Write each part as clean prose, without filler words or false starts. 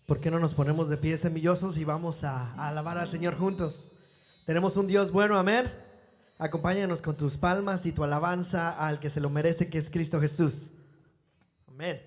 ¿Por qué no nos ponemos de pie semillosos y vamos a alabar al Señor juntos? Tenemos un Dios bueno, amén. Acompáñanos con tus palmas y tu alabanza al que se lo merece, que es Cristo Jesús. Amén.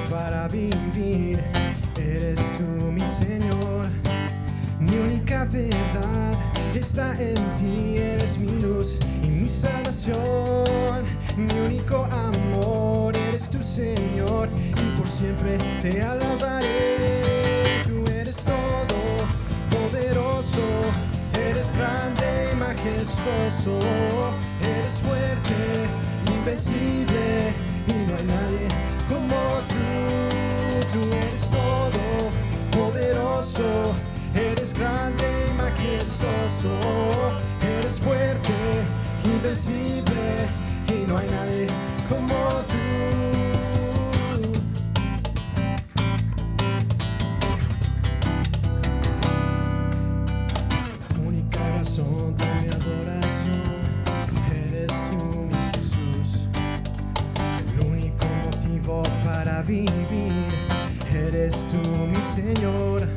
Para vivir, eres tú mi Señor, mi única verdad está en ti, eres mi luz y mi salvación, mi único amor, eres tú Señor, y por siempre te alabaré. Tú eres todo poderoso, eres grande y majestuoso, eres fuerte, invencible, y no hay nadie como tú. Tú eres todo poderoso, eres grande y majestuoso, eres fuerte, invencible, y no hay nadie como tú. La única razón de mi adoración eres tú, mi Jesús, el único motivo para vivir, eres tú mi Señor,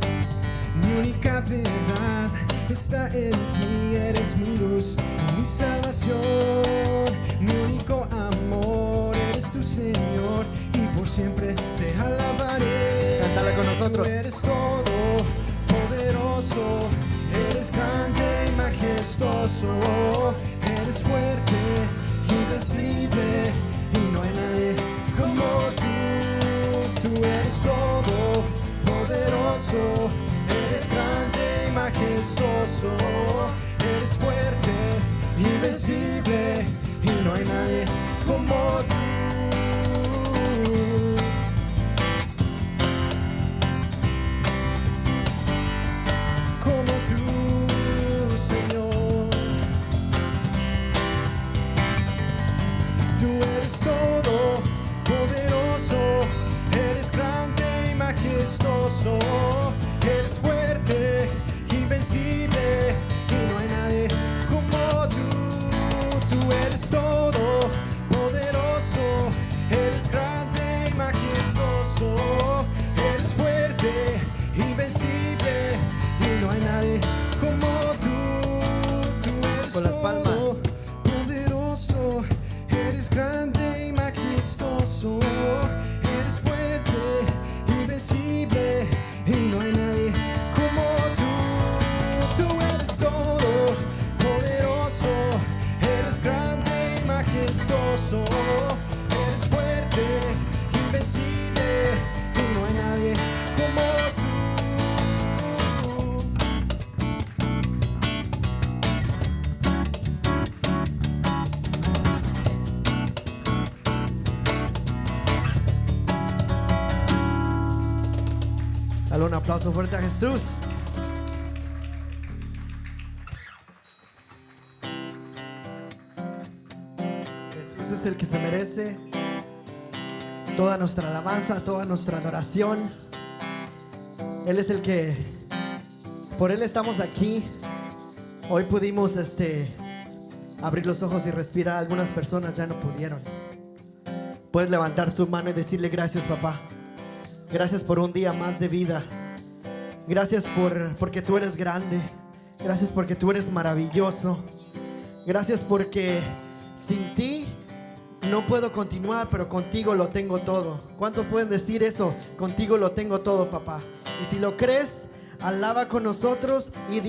mi única verdad está en ti, eres mi luz y mi salvación, mi único amor, eres tu Señor, y por siempre te alabaré. Cántala con nosotros. Tú eres todo poderoso, eres grande y majestuoso, eres fuerte, invencible, y no hay nadie como tú. Tú eres todo poderoso, eres grande y majestuoso, eres fuerte, invencible, y no hay nadie como tú. Como tú, Señor. Tú eres todo poderoso, eres grande y majestuoso, eres fuerte, invencible, y no hay nadie como tú. Tú eres todo poderoso, eres grande y majestuoso, eres fuerte, invencible, y no hay nadie como tú. Tú eres Con las palmas. todo poderoso, eres grande y majestuoso, eres fuerte, invencible, y no hay nadie como tú. Tú eres todo poderoso, eres grande y majestuoso, eres fuerte, invencible, y no hay nadie como tú. Dale un aplauso fuerte a Jesús. Jesús es el que se merece toda nuestra alabanza, toda nuestra adoración. Él es el que, por Él estamos aquí. Hoy pudimos abrir los ojos y respirar. Algunas personas ya no pudieron. Puedes levantar tu mano y decirle: gracias, papá. Gracias por un día más de vida. Gracias porque tú eres grande. Gracias porque tú eres maravilloso. Gracias porque sin ti no puedo continuar, pero contigo lo tengo todo. ¿Cuántos pueden decir eso? Contigo lo tengo todo, papá. Y si lo crees, alaba con nosotros y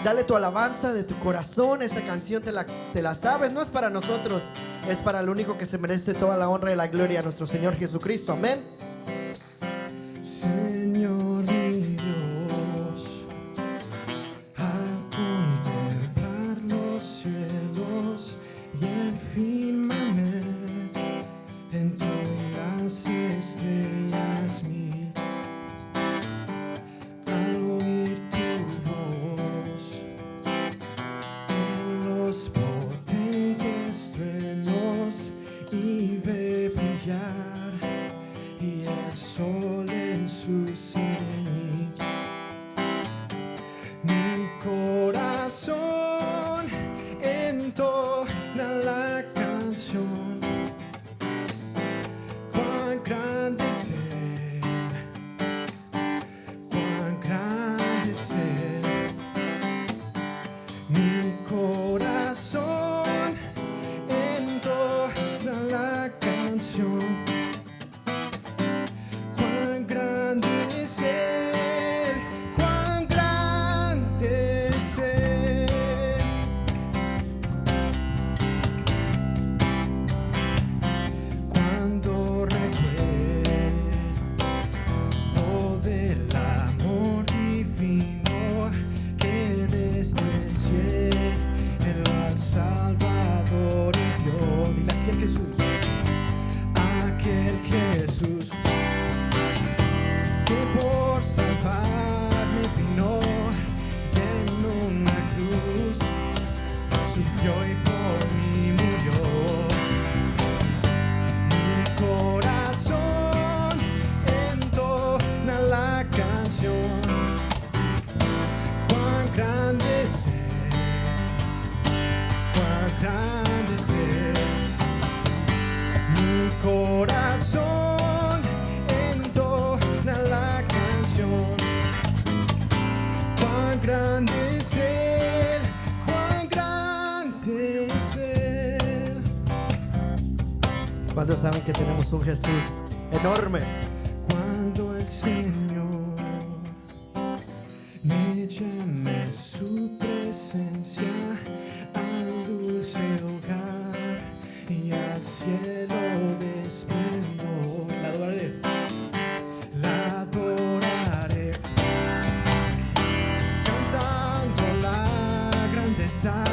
dale tu alabanza de tu corazón. Esta canción te la sabes, no es para nosotros, es para el único que se merece toda la honra y la gloria, nuestro Señor Jesucristo. Amén. Señor mi Dios, al contemplar los cielos y el firmamento, corazón entona la canción. Cuán grande es Él, cuán grande es Él. Mi corazón entona la canción. Cuán grande es Él, cuán grande es Él. Cuando requiero del amor divino que desde el cielo al Salvador envió. Dile aquel Jesús, aquel Jesús que por salvarme vino y en una cruz sufrió y por mí murió. Mi corazón entona la canción. Cuán grande es Él, cuán grande es Él. Mi corazón entona la canción. Cuán grande es Él, cuán grande es Él. ¿Cuántos saben que tenemos un Jesús enorme? Cuando el Señor me llame a su presencia, al dulce hogar y al cielo de esplendor, la adoraré, la adoraré, cantando la grandeza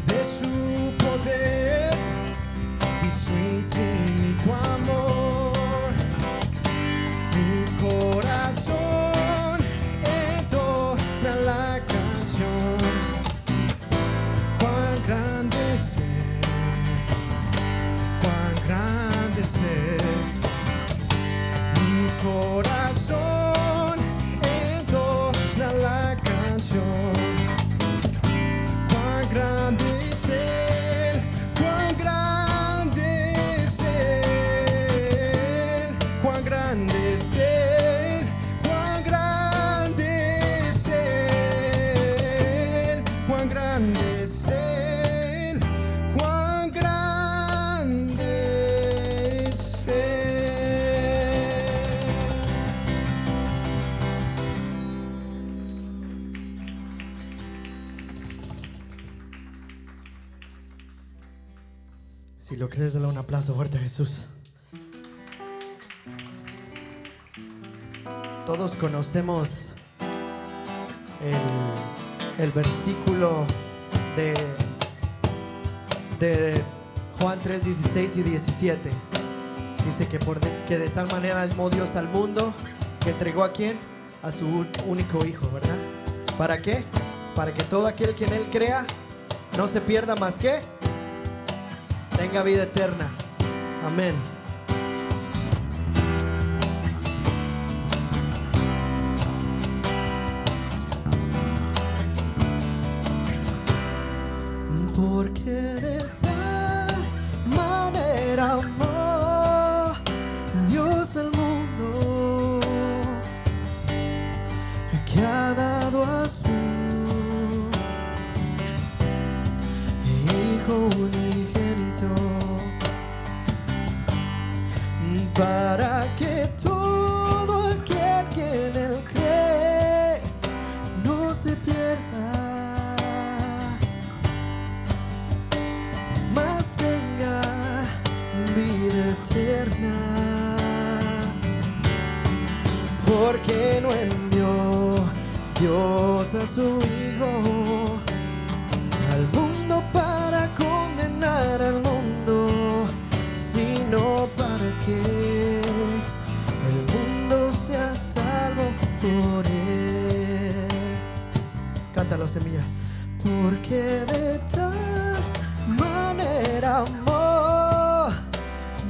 de su poder y su infinito amor. Mi corazón entona la canción. Cuán grande es Él, cuán grande es Él. Mi corazón entona la canción. Cuán grande es Él, cuán grande es Él, cuán grande es Él, cuán grande es Él, cuán grande es Él, cuán grande es Él. Si lo crees, dale un aplauso fuerte a Jesús. Todos conocemos el versículo de Juan 3, 16 y 17. Dice que de tal manera amó Dios al mundo que entregó ¿a quién? A su único hijo, ¿verdad? ¿Para qué? Para que todo aquel que en él crea no se pierda más que tenga vida eterna. Amén. Porque de tal manera amó Dios al mundo que ha dado a su Hijo unigénito, para que todo aquel que en él cree no se pierda, mas tenga vida eterna. Porque no envió Dios a su Hijo al mundo para condenar al mundo, sino para que el mundo sea salvo por él. Cántalo, Semilla. Porque de tal manera amó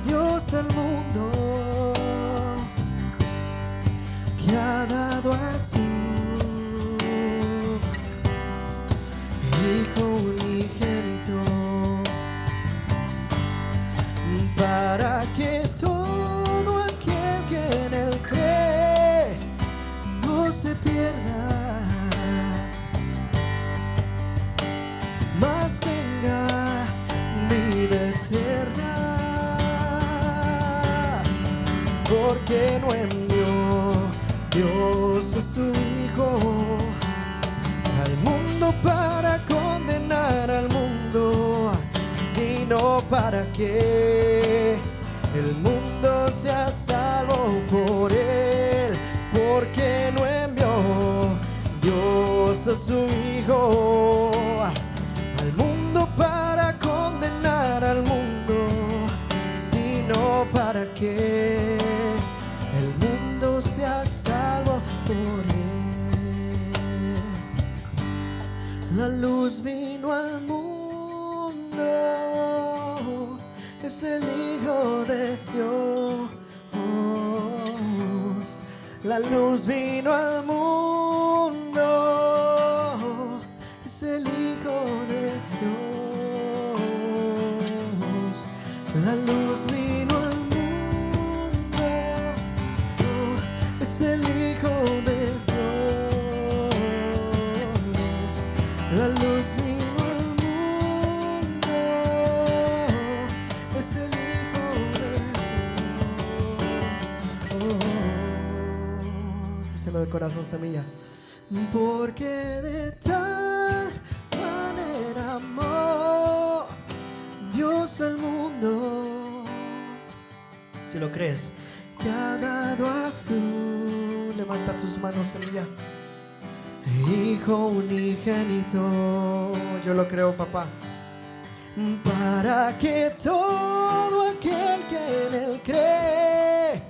Dios al mundo que ha dado a su no envió Dios a su Hijo al mundo para condenar al mundo, sino para que el mundo sea salvo por él, porque no envió Dios a su Hijo al mundo para condenar al mundo, sino para que el mundo sea salvo por él. La luz vino al mundo, es el Hijo de Dios. La luz vino al mundo, es el Hijo de Dios. La luz vino al mundo, es el Hijo de Dios. La luz vino al mundo, es el Hijo de Dios. Díselo de corazón, Semilla. Porque de tal manera amó Dios al mundo. Si lo crees, que ha dado a su, levanta tus manos, Semilla, Hijo unigénito. Yo lo creo, papá. Para que todo aquel que en él cree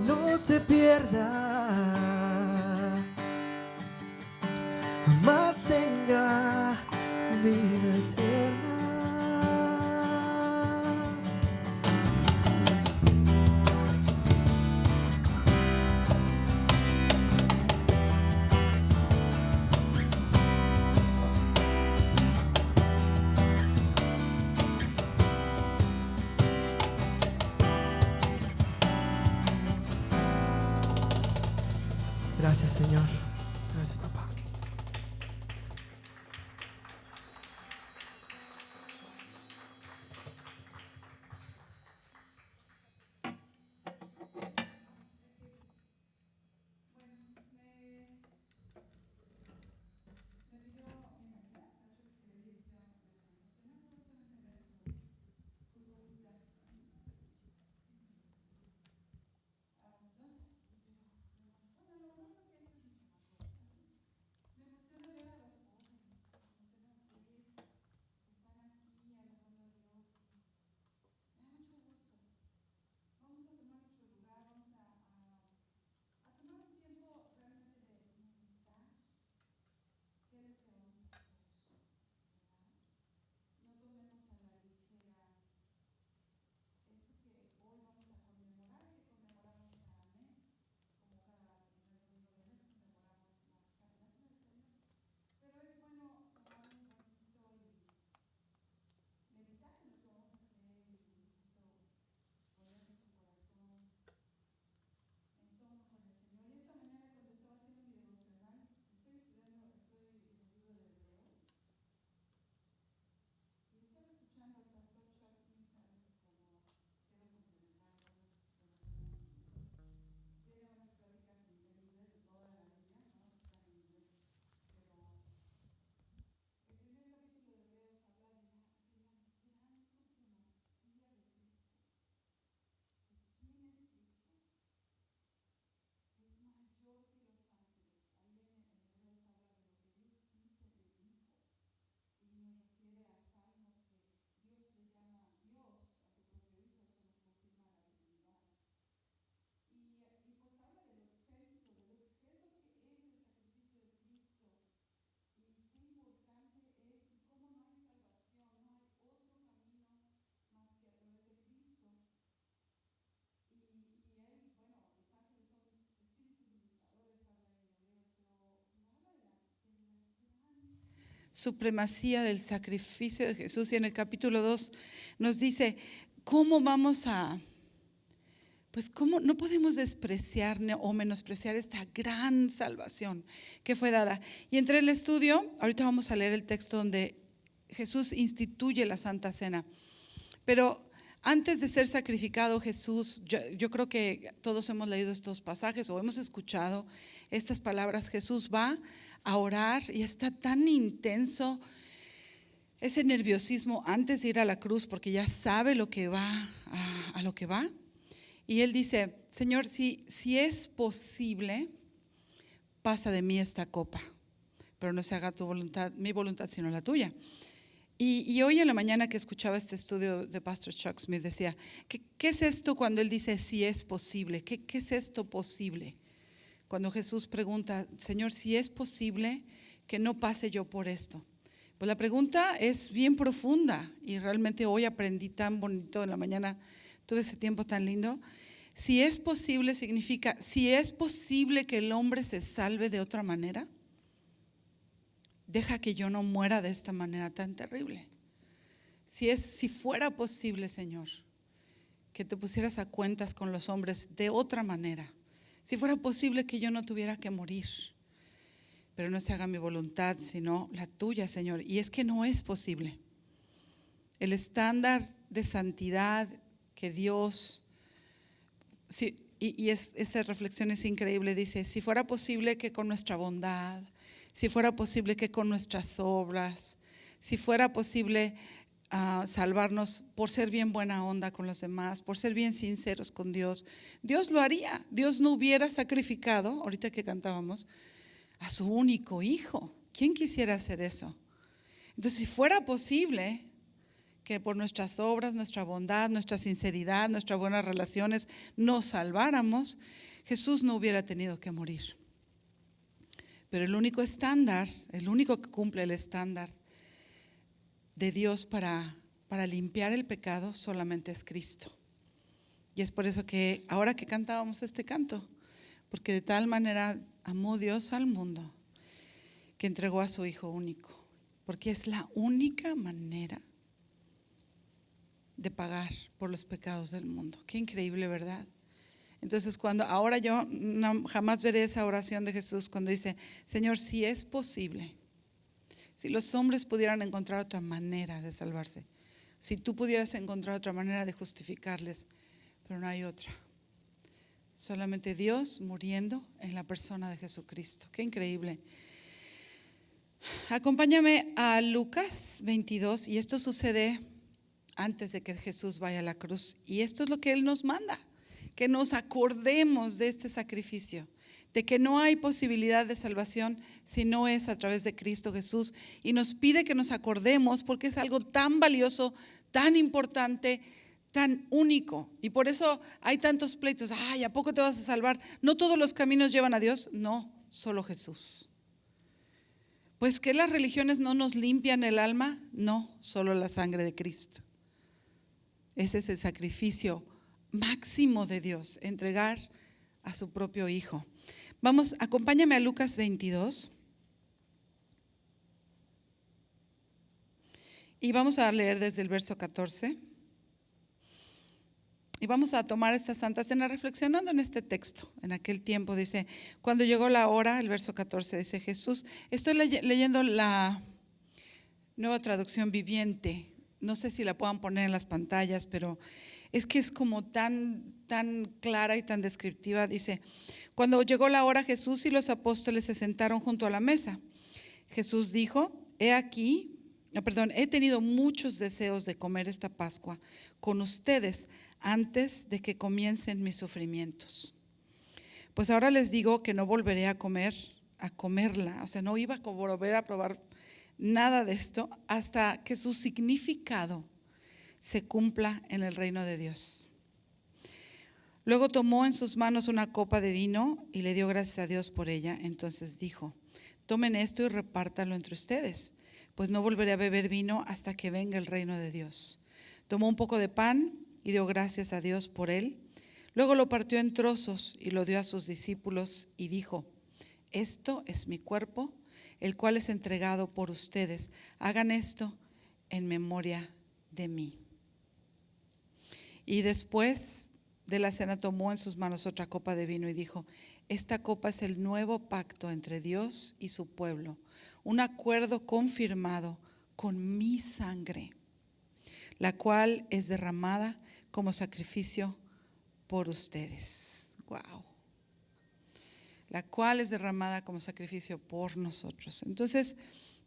no se pierda, mas tenga vida eterna. Gracias, Señor. Gracias, papá. Supremacía del sacrificio de Jesús, y en el capítulo 2 nos dice cómo vamos a, pues cómo no podemos despreciar o menospreciar esta gran salvación que fue dada. Y entre el estudio, ahorita vamos a leer el texto donde Jesús instituye la Santa Cena, pero Antes de ser sacrificado Jesús, yo creo que todos hemos leído estos pasajes o hemos escuchado estas palabras. Jesús va a orar y está tan intenso ese nerviosismo antes de ir a la cruz, porque ya sabe lo que va a lo que va. Y él dice: Señor, si es posible, pasa de mí esta copa, pero no se haga tu voluntad, mi voluntad, sino la tuya. Y hoy en la mañana que escuchaba este estudio de Pastor Chuck Smith, decía: ¿qué es esto cuando él dice si es posible? ¿Qué es esto posible? Cuando Jesús pregunta: Señor, si es posible que no pase yo por esto. Pues la pregunta es bien profunda y realmente hoy aprendí tan bonito en la mañana, tuve ese tiempo tan lindo. Si es posible significa, si es posible que el hombre se salve de otra manera, deja que yo no muera de esta manera tan terrible. Si fuera posible, Señor, que te pusieras a cuentas con los hombres de otra manera, si fuera posible que yo no tuviera que morir, pero no se haga mi voluntad, sino la tuya, Señor. Y es que no es posible. El estándar de santidad que Dios, esta reflexión es increíble, dice: si fuera posible que con nuestra bondad, si fuera posible que con nuestras obras, si fuera posible salvarnos por ser bien buena onda con los demás, por ser bien sinceros con Dios, Dios lo haría. Dios no hubiera sacrificado, ahorita que cantábamos, a su único hijo. ¿Quién quisiera hacer eso? Entonces, si fuera posible que por nuestras obras, nuestra bondad, nuestra sinceridad, nuestras buenas relaciones nos salváramos, Jesús no hubiera tenido que morir. Pero el único estándar, el único que cumple el estándar de Dios para limpiar el pecado solamente es Cristo. Y es por eso que ahora que cantábamos este canto, porque de tal manera amó Dios al mundo que entregó a su Hijo único, porque es la única manera de pagar por los pecados del mundo. Qué increíble, ¿verdad? Entonces, ahora yo jamás veré esa oración de Jesús cuando dice: Señor, si es posible, si los hombres pudieran encontrar otra manera de salvarse, si tú pudieras encontrar otra manera de justificarles, pero no hay otra. Solamente Dios muriendo en la persona de Jesucristo. Qué increíble. Acompáñame a Lucas 22, y esto sucede antes de que Jesús vaya a la cruz. Y esto es lo que Él nos manda: que nos acordemos de este sacrificio, de que no hay posibilidad de salvación si no es a través de Cristo Jesús. Y nos pide que nos acordemos porque es algo tan valioso, tan importante, tan único. Y por eso hay tantos pleitos. Ay, ¿a poco te vas a salvar? ¿No todos los caminos llevan a Dios? No, solo Jesús. Pues que las religiones no nos limpian el alma. No, solo la sangre de Cristo. Ese es el sacrificio máximo de Dios, entregar a su propio Hijo. Vamos, acompáñame a Lucas 22. Y vamos a leer desde el verso 14. Y vamos a tomar esta Santa Cena reflexionando en este texto. En aquel tiempo dice: cuando llegó la hora, el verso 14 dice: Jesús, estoy leyendo la Nueva Traducción Viviente. No sé si la puedan poner en las pantallas, pero es que es como tan clara y tan descriptiva. Dice: cuando llegó la hora, Jesús y los apóstoles se sentaron junto a la mesa. Jesús dijo: he tenido muchos deseos de comer esta Pascua con ustedes antes de que comiencen mis sufrimientos. Pues ahora les digo que no volveré a comerla. O sea, no iba a volver a probar nada de esto hasta que su significado se cumpla en el reino de Dios. Luego tomó en sus manos una copa de vino y le dio gracias a Dios por ella. Entonces dijo: tomen esto y repártanlo entre ustedes, pues no volveré a beber vino hasta que venga el reino de Dios. Tomó un poco de pan y dio gracias a Dios por él. Luego lo partió en trozos y lo dio a sus discípulos y dijo: esto es mi cuerpo, el cual es entregado por ustedes. Hagan esto en memoria de mí. Y después de la cena tomó en sus manos otra copa de vino y dijo: esta copa es el nuevo pacto entre Dios y su pueblo, un acuerdo confirmado con mi sangre, la cual es derramada como sacrificio por ustedes. Wow. La cual es derramada como sacrificio por nosotros. Entonces,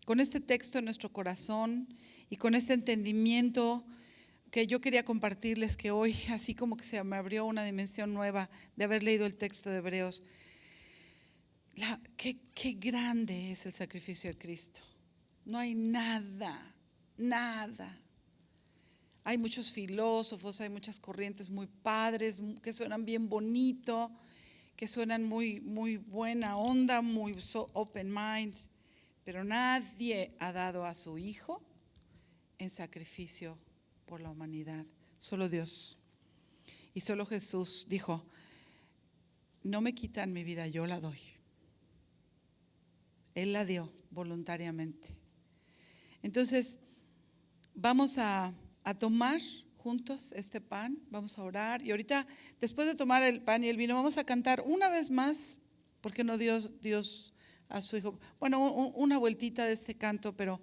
con este texto en nuestro corazón y con este entendimiento que yo quería compartirles, que hoy así como que se me abrió una dimensión nueva de haber leído el texto de Hebreos. Qué grande es el sacrificio de Cristo. No hay nada. Hay muchos filósofos, hay muchas corrientes muy padres que suenan bien bonito, que suenan muy, muy buena onda, muy open mind, pero nadie ha dado a su Hijo en sacrificio por la humanidad, solo Dios. Y solo Jesús dijo: no me quitan mi vida, yo la doy. Él la dio voluntariamente. Entonces, vamos a tomar juntos este pan, vamos a orar, y ahorita, después de tomar el pan y el vino, vamos a cantar una vez más, porque no dio Dios a su Hijo. Bueno, una vueltita de este canto, pero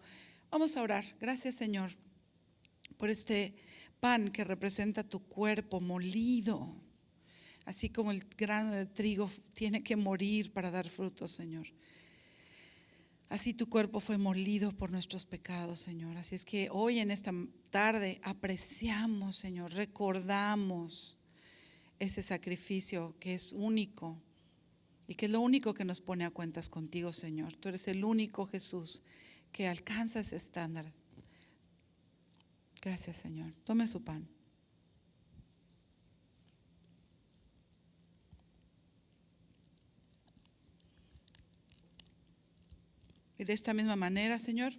vamos a orar. Gracias, Señor, por este pan que representa tu cuerpo molido, así como el grano de trigo tiene que morir para dar frutos, Señor. Así tu cuerpo fue molido por nuestros pecados, Señor. Así es que hoy en esta tarde apreciamos, Señor, recordamos ese sacrificio que es único y que es lo único que nos pone a cuentas contigo, Señor. Tú eres el único Jesús que alcanza ese estándar. Gracias, Señor. Tome su pan. Y de esta misma manera, Señor,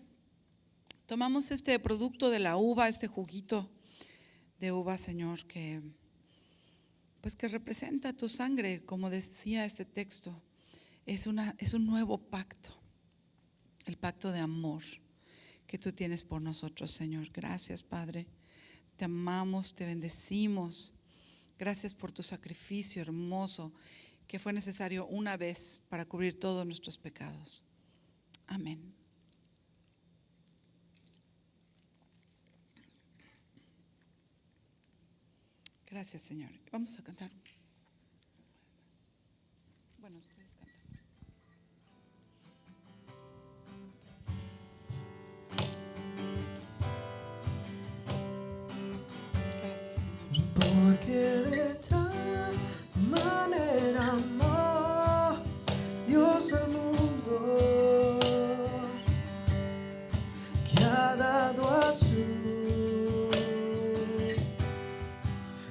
tomamos este producto de la uva, este juguito de uva, Señor, que representa tu sangre, como decía este texto. Es un nuevo pacto, el pacto de amor que tú tienes por nosotros, Señor. Gracias, Padre. Te amamos, te bendecimos. Gracias por tu sacrificio hermoso que fue necesario una vez para cubrir todos nuestros pecados. Amén. Gracias, Señor. Vamos a cantar. Bueno, ustedes cantan. Gracias, Señor. Porque de tal manera amó Dios al mundo, que ha dado a su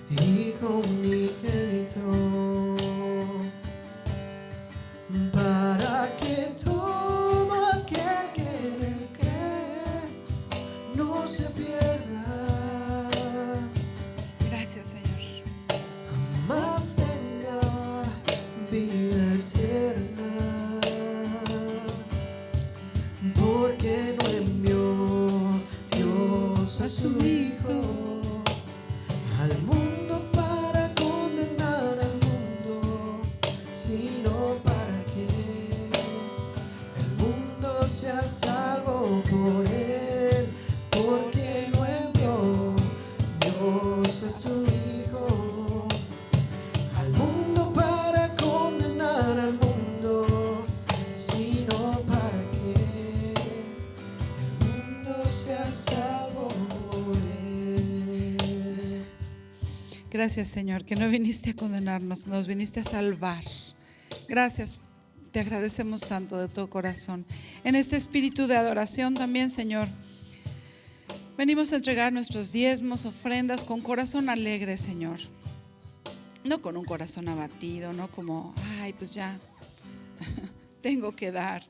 Hijo unigénito, para que todo aquel que en él cree no se pierda, Gracias, Señor. mas tenga vida eterna. Porque no envió Dios a su Hijo al mundo para condenar al mundo, sino para que el mundo sea salvo por él. Porque no envió Dios a su Hijo al mundo para condenar al mundo, sino para que el mundo sea salvo por él. Gracias, Señor, que no viniste a condenarnos, nos viniste a salvar. Gracias, te agradecemos tanto de todo corazón. En este espíritu de adoración también, Señor, venimos a entregar nuestros diezmos, ofrendas con corazón alegre, Señor. No con un corazón abatido, no como, ay, pues ya, tengo que dar.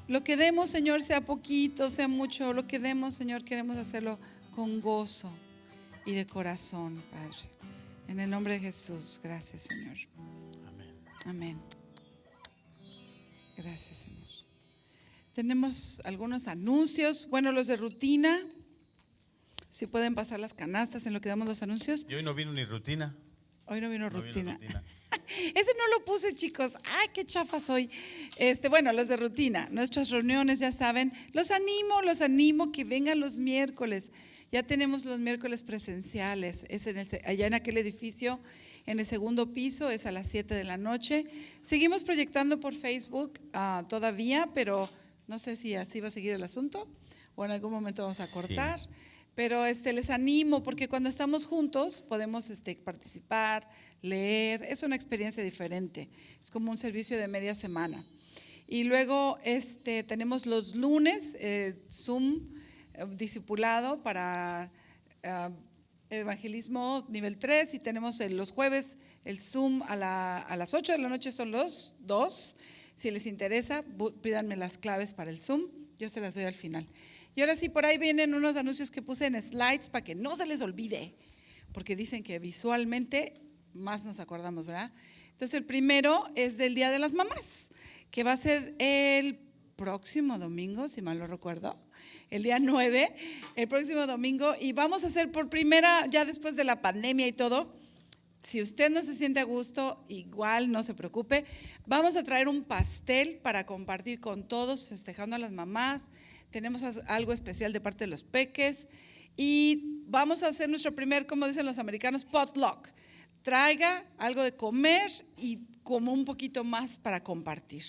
Lo que demos, Señor, sea poquito, sea mucho, lo que demos, Señor, queremos hacerlo con gozo y de corazón, Padre. En el nombre de Jesús, gracias, Señor. Amén. Amén. Gracias, Señor. Tenemos algunos anuncios, bueno, los de rutina. Si pueden pasar las canastas en lo que damos los anuncios. Y hoy no vino ni rutina. Hoy no vino No vino rutina. rutina. Ese no lo puse, chicos. Ay, qué chafa soy. Bueno, los de rutina, nuestras reuniones, ya saben. Los animo que vengan los miércoles. Ya tenemos los miércoles presenciales. Es allá en aquel edificio, en el segundo piso, es a las 7 de la noche. Seguimos proyectando por Facebook todavía, pero no sé si así va a seguir el asunto o en algún momento vamos a cortar. Sí. Pero les animo porque cuando estamos juntos podemos participar, leer. Es una experiencia diferente. Es como un servicio de media semana. Y luego tenemos los lunes Zoom discipulado para evangelismo nivel 3 y tenemos los jueves el Zoom a las 8 de la noche, son los 2. Si les interesa, pídanme las claves para el Zoom, yo se las doy al final. Y ahora sí, por ahí vienen unos anuncios que puse en slides para que no se les olvide, porque dicen que visualmente más nos acordamos, ¿verdad? Entonces el primero es del Día de las Mamás, que va a ser el próximo domingo, si mal no recuerdo, el día 9, el próximo domingo, y vamos a hacer por primera, ya después de la pandemia y todo. Si usted no se siente a gusto, igual no se preocupe, vamos a traer un pastel para compartir con todos, festejando a las mamás. Tenemos algo especial de parte de los peques y vamos a hacer nuestro primer, como dicen los americanos, potluck. Traiga algo de comer y como un poquito más para compartir.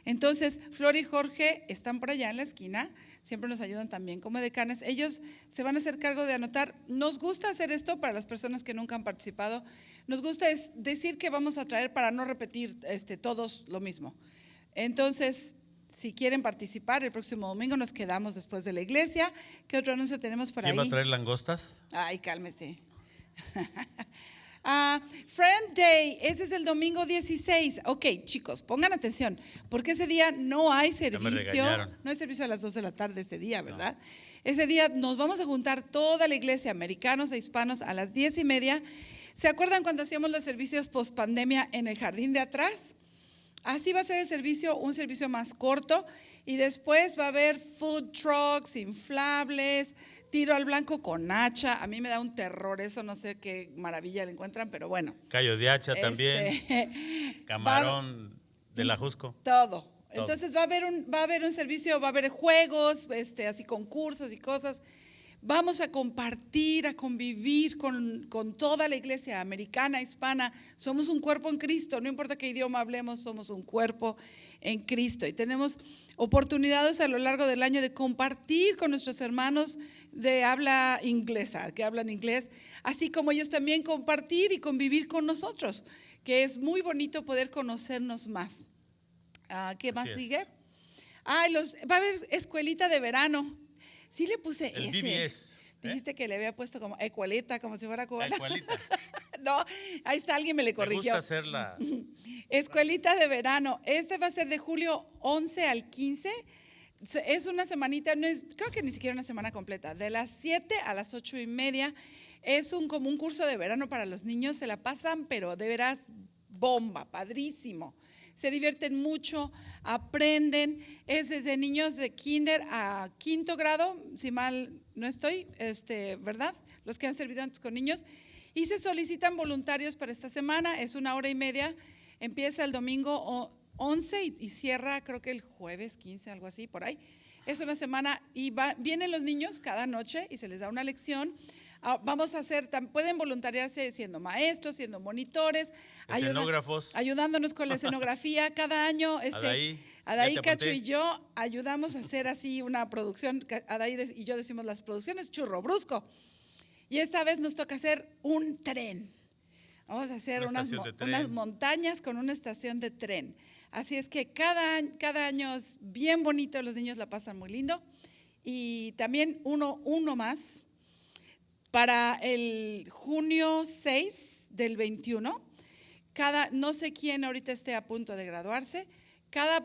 Entonces, Flor y Jorge están por allá en la esquina, siempre nos ayudan también como decanes. Ellos se van a hacer cargo de anotar. Nos gusta hacer esto para las personas que nunca han participado. Nos gusta decir que vamos a traer para no repetir todos lo mismo. Entonces, si quieren participar, el próximo domingo nos quedamos después de la iglesia. ¿Qué otro anuncio tenemos por ahí? ¿Quién va a traer langostas? Ay, cálmese. Friend Day, ese es el domingo 16. Ok, chicos, pongan atención, porque ese día no hay servicio. No hay servicio a las 2 de la tarde ese día, ¿verdad? No. Ese día nos vamos a juntar toda la iglesia, americanos e hispanos, a las 10:30. ¿Se acuerdan cuando hacíamos los servicios post pandemia en el jardín de atrás? Así va a ser el servicio, un servicio más corto, y después va a haber food trucks, inflables, tiro al blanco con hacha. A mí me da un terror eso, no sé qué maravilla le encuentran, pero bueno. Callo de hacha también, camarón de la Jusco. Todo. Entonces va a haber un servicio, va a haber juegos, así concursos y cosas. Vamos a compartir, a convivir con toda la iglesia americana, hispana. Somos un cuerpo en Cristo, no importa qué idioma hablemos, somos un cuerpo en Cristo. Y tenemos oportunidades a lo largo del año de compartir con nuestros hermanos de habla inglesa, que hablan inglés, así como ellos también compartir y convivir con nosotros, que es muy bonito poder conocernos más. ¿Qué más sigue? Va a haber escuelita de verano. Sí le puse el ese. BBS. Dijiste que le había puesto como escuelita, como si fuera cubana. Escuelita. No, ahí está, alguien me le corrigió. Me gusta hacerla. Escuelita de verano. Va a ser de julio 11 al 15. Es una semanita, creo que ni siquiera una semana completa. De las 7 a las 8:30. Es como un curso de verano para los niños. Se la pasan, pero de veras bomba, padrísimo. Se divierten mucho, aprenden. Es desde niños de kinder a 5º grado, si mal no estoy, ¿verdad? Los que han servido antes con niños. Y se solicitan voluntarios para esta semana. Es 1:30. Empieza el domingo 11 y cierra creo que el jueves 15, algo así, por ahí. Es una semana y vienen los niños cada noche y se les da una lección. Vamos a hacer, pueden voluntariarse siendo maestros, siendo monitores, escenógrafos, ayudándonos con la escenografía. Cada año, Adaí Cacho y yo ayudamos a hacer así una producción. Adaí y yo decimos las producciones Churro Brusco. Y esta vez nos toca hacer un tren. Vamos a hacer unas montañas con una estación de tren. Así es que cada año es bien bonito, los niños la pasan muy lindo. Y también uno más. Para el junio 6 del 21, no sé quién ahorita esté a punto de graduarse, cada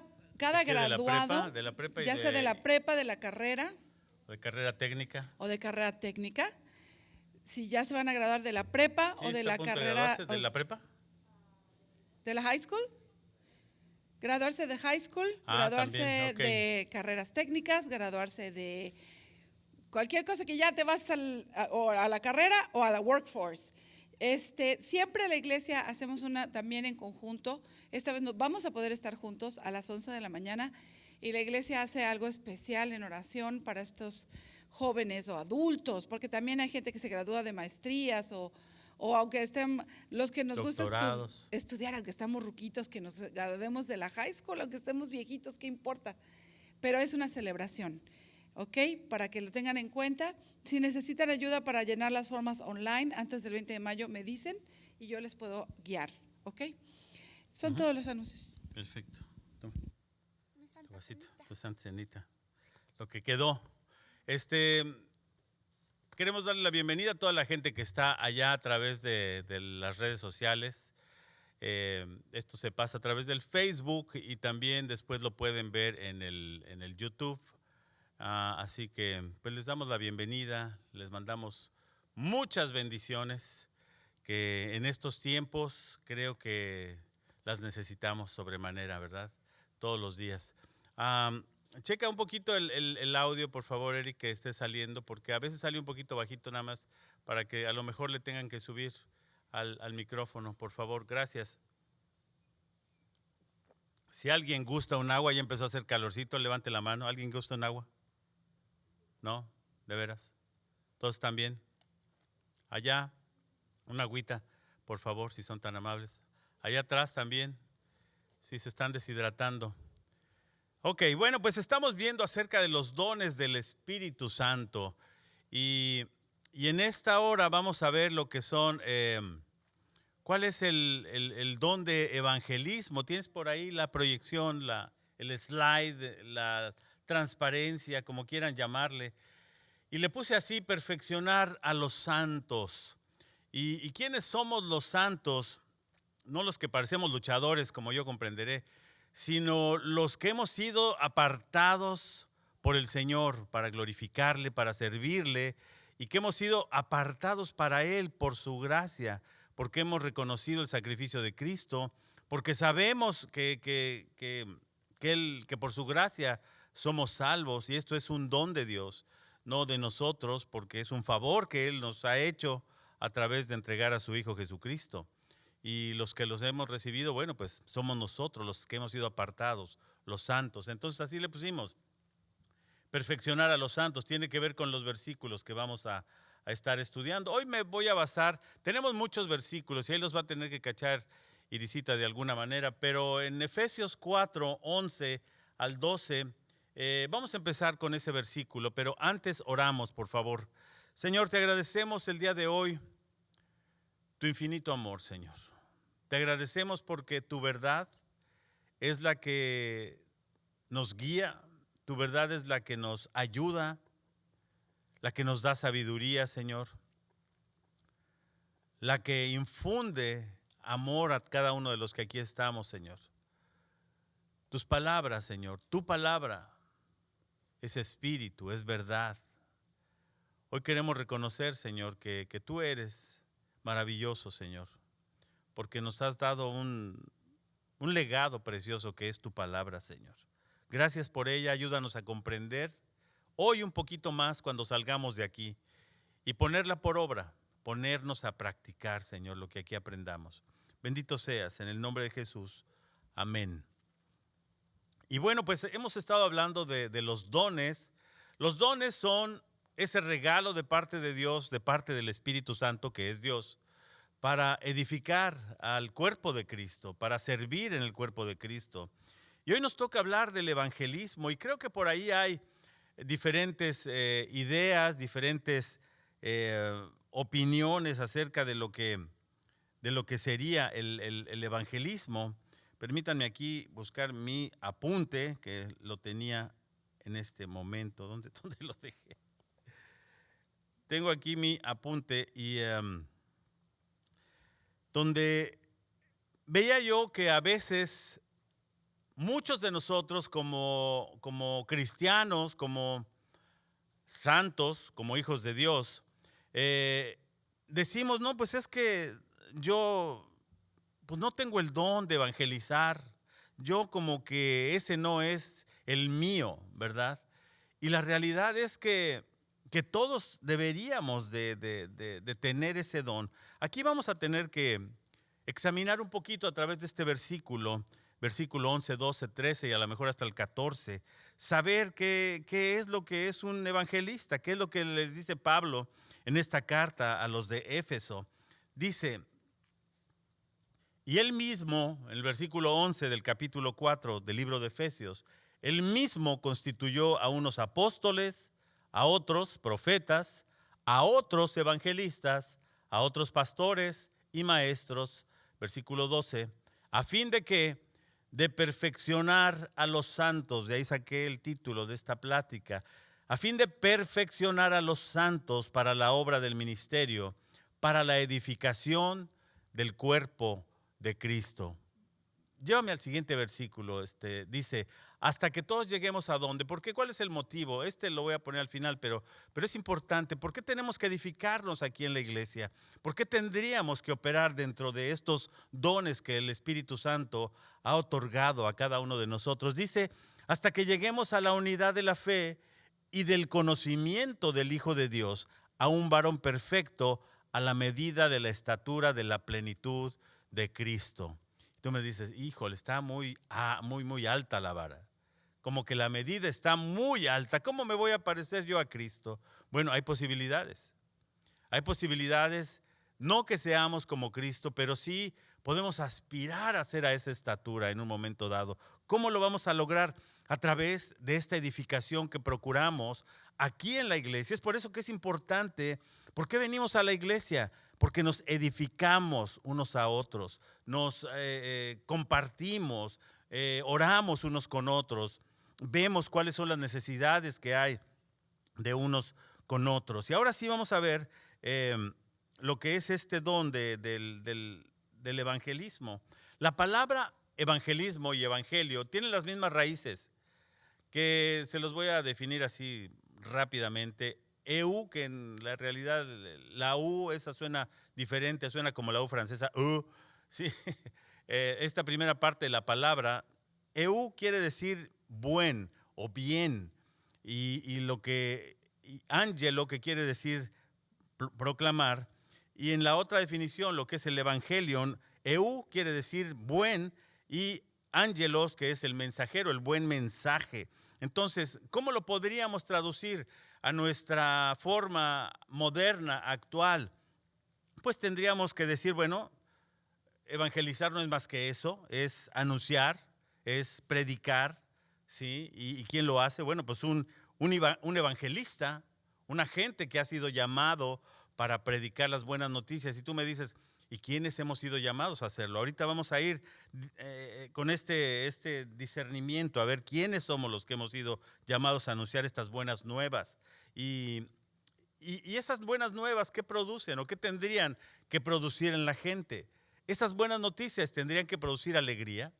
graduado, de la prepa ya sea de la prepa, de la carrera. O de carrera técnica. O de carrera técnica. Si ya se van a graduar de la prepa o de la carrera. ¿De la prepa? ¿De la high school? Graduarse de high school, graduarse también, okay. De carreras técnicas, graduarse de cualquier cosa que ya te vas a la carrera o a la workforce. Siempre la iglesia hacemos una también en conjunto. Esta vez vamos a poder estar juntos a las 11 de la mañana y la iglesia hace algo especial en oración para estos jóvenes o adultos, porque también hay gente que se gradúa de maestrías o aunque estén, los que nos gusta estudiar, aunque estamos ruquitos, que nos graduemos de la high school, aunque estemos viejitos, ¿qué importa? Pero es una celebración, ¿ok? Para que lo tengan en cuenta. Si necesitan ayuda para llenar las formas online antes del 20 de mayo, me dicen y yo les puedo guiar, ¿ok? Son todos los anuncios. Perfecto. Toma. Tu vasito, tu santa cenita. Lo que quedó. Queremos darle la bienvenida a toda la gente que está allá a través de las redes sociales. Esto se pasa a través del Facebook y también después lo pueden ver en el YouTube. Así que pues les damos la bienvenida, les mandamos muchas bendiciones que en estos tiempos creo que las necesitamos sobremanera, ¿verdad? Todos los días. Checa un poquito el audio, por favor, Eric, que esté saliendo, porque a veces sale un poquito bajito nada más para que a lo mejor le tengan que subir al micrófono, por favor. Gracias. Si alguien gusta un agua, ya empezó a hacer calorcito, levante la mano. ¿Alguien gusta un agua? ¿No? ¿De veras? ¿Todos están bien? Allá, una agüita, por favor, si son tan amables. Allá atrás también, si se están deshidratando. Ok, bueno, pues estamos viendo acerca de los dones del Espíritu Santo y en esta hora vamos a ver lo que son, ¿cuál es el don de evangelismo? Tienes por ahí la proyección, el slide, la transparencia, como quieran llamarle. Y le puse así, perfeccionar a los santos. ¿Y quiénes somos los santos? No los que parecemos luchadores, como yo comprenderé, sino los que hemos sido apartados por el Señor para glorificarle, para servirle, y que hemos sido apartados para Él por su gracia, porque hemos reconocido el sacrificio de Cristo, porque sabemos que por su gracia somos salvos, y esto es un don de Dios, no de nosotros, porque es un favor que Él nos ha hecho a través de entregar a su Hijo Jesucristo. Y los que los hemos recibido, bueno, pues somos nosotros los que hemos sido apartados, los santos. Entonces así le pusimos, perfeccionar a los santos. Tiene que ver con los versículos que vamos a estar estudiando. Hoy me voy a basar, tenemos muchos versículos y ahí los va a tener que cachar Irisita de alguna manera, pero en Efesios 4, 11 al 12, vamos a empezar con ese versículo, pero antes oramos, por favor. Señor, te agradecemos el día de hoy tu infinito amor, Señor. Te agradecemos porque tu verdad es la que nos guía, tu verdad es la que nos ayuda, la que nos da sabiduría, Señor, la que infunde amor a cada uno de los que aquí estamos, Señor. Tus palabras, Señor, tu palabra es espíritu, es verdad. Hoy queremos reconocer, Señor, que tú eres maravilloso, Señor, porque nos has dado un legado precioso que es tu palabra, Señor. Gracias por ella, ayúdanos a comprender hoy un poquito más cuando salgamos de aquí y ponerla por obra, ponernos a practicar, Señor, lo que aquí aprendamos. Bendito seas, en el nombre de Jesús. Amén. Y bueno, pues hemos estado hablando de los dones. Los dones son ese regalo de parte de Dios, de parte del Espíritu Santo, que es Dios, para edificar al cuerpo de Cristo, para servir en el cuerpo de Cristo. Y hoy nos toca hablar del evangelismo y creo que por ahí hay diferentes ideas, diferentes opiniones acerca de lo que sería el evangelismo. Permítanme aquí buscar mi apunte, que lo tenía en este momento. ¿Dónde lo dejé? Tengo aquí mi apunte y donde veía yo que a veces muchos de nosotros como cristianos, como santos, como hijos de Dios, decimos, no, pues es que yo pues no tengo el don de evangelizar, yo como que ese no es el mío, ¿verdad? Y la realidad es que que todos deberíamos de tener ese don. Aquí vamos a tener que examinar un poquito a través de este versículo 11, 12, 13 y a lo mejor hasta el 14, saber qué es lo que es un evangelista, qué es lo que les dice Pablo en esta carta a los de Éfeso. Dice, y él mismo, en el versículo 11 del capítulo 4 del libro de Efesios, él mismo constituyó a unos apóstoles, a otros profetas, a otros evangelistas, a otros pastores y maestros, versículo 12, a fin de que de perfeccionar a los santos, de ahí saqué el título de esta plática, a fin de perfeccionar a los santos para la obra del ministerio, para la edificación del cuerpo de Cristo. Llévame al siguiente versículo, dice, hasta que todos lleguemos a dónde. ¿Por qué? ¿Cuál es el motivo? Lo voy a poner al final, pero es importante. ¿Por qué tenemos que edificarnos aquí en la iglesia? ¿Por qué tendríamos que operar dentro de estos dones que el Espíritu Santo ha otorgado a cada uno de nosotros? Dice, hasta que lleguemos a la unidad de la fe y del conocimiento del Hijo de Dios, a un varón perfecto, a la medida de la estatura de la plenitud de Cristo. Tú me dices, híjole, está muy alta la vara. Como que la medida está muy alta. ¿Cómo me voy a parecer yo a Cristo? Bueno, hay posibilidades. Hay posibilidades, no que seamos como Cristo, pero sí podemos aspirar a ser a esa estatura en un momento dado. ¿Cómo lo vamos a lograr? A través de esta edificación que procuramos aquí en la iglesia. Es por eso que es importante. ¿Por qué venimos a la iglesia? Porque nos edificamos unos a otros, nos compartimos, oramos unos con otros, vemos cuáles son las necesidades que hay de unos con otros. Y ahora sí vamos a ver lo que es este don del evangelismo. La palabra evangelismo y evangelio tienen las mismas raíces, que se los voy a definir así rápidamente. EU, que en la realidad la U, esa suena diferente, suena como la U francesa, ¿sí? Esta primera parte de la palabra, EU quiere decir buen o bien, y angelo, que quiere decir proclamar, y en la otra definición, lo que es el evangelion, EU quiere decir buen, y angelos, que es el mensajero, el buen mensaje. Entonces, ¿cómo lo podríamos traducir a nuestra forma moderna, actual? Pues tendríamos que decir, bueno, evangelizar no es más que eso, es anunciar, es predicar, ¿sí? ¿Y quién lo hace? Bueno, pues un evangelista, una gente que ha sido llamado para predicar las buenas noticias. Y tú me dices, ¿y quiénes hemos sido llamados a hacerlo? Ahorita vamos a ir con este discernimiento, a ver quiénes somos los que hemos sido llamados a anunciar estas buenas nuevas. Y esas buenas nuevas, ¿qué producen o qué tendrían que producir en la gente? Esas buenas noticias tendrían que producir alegría,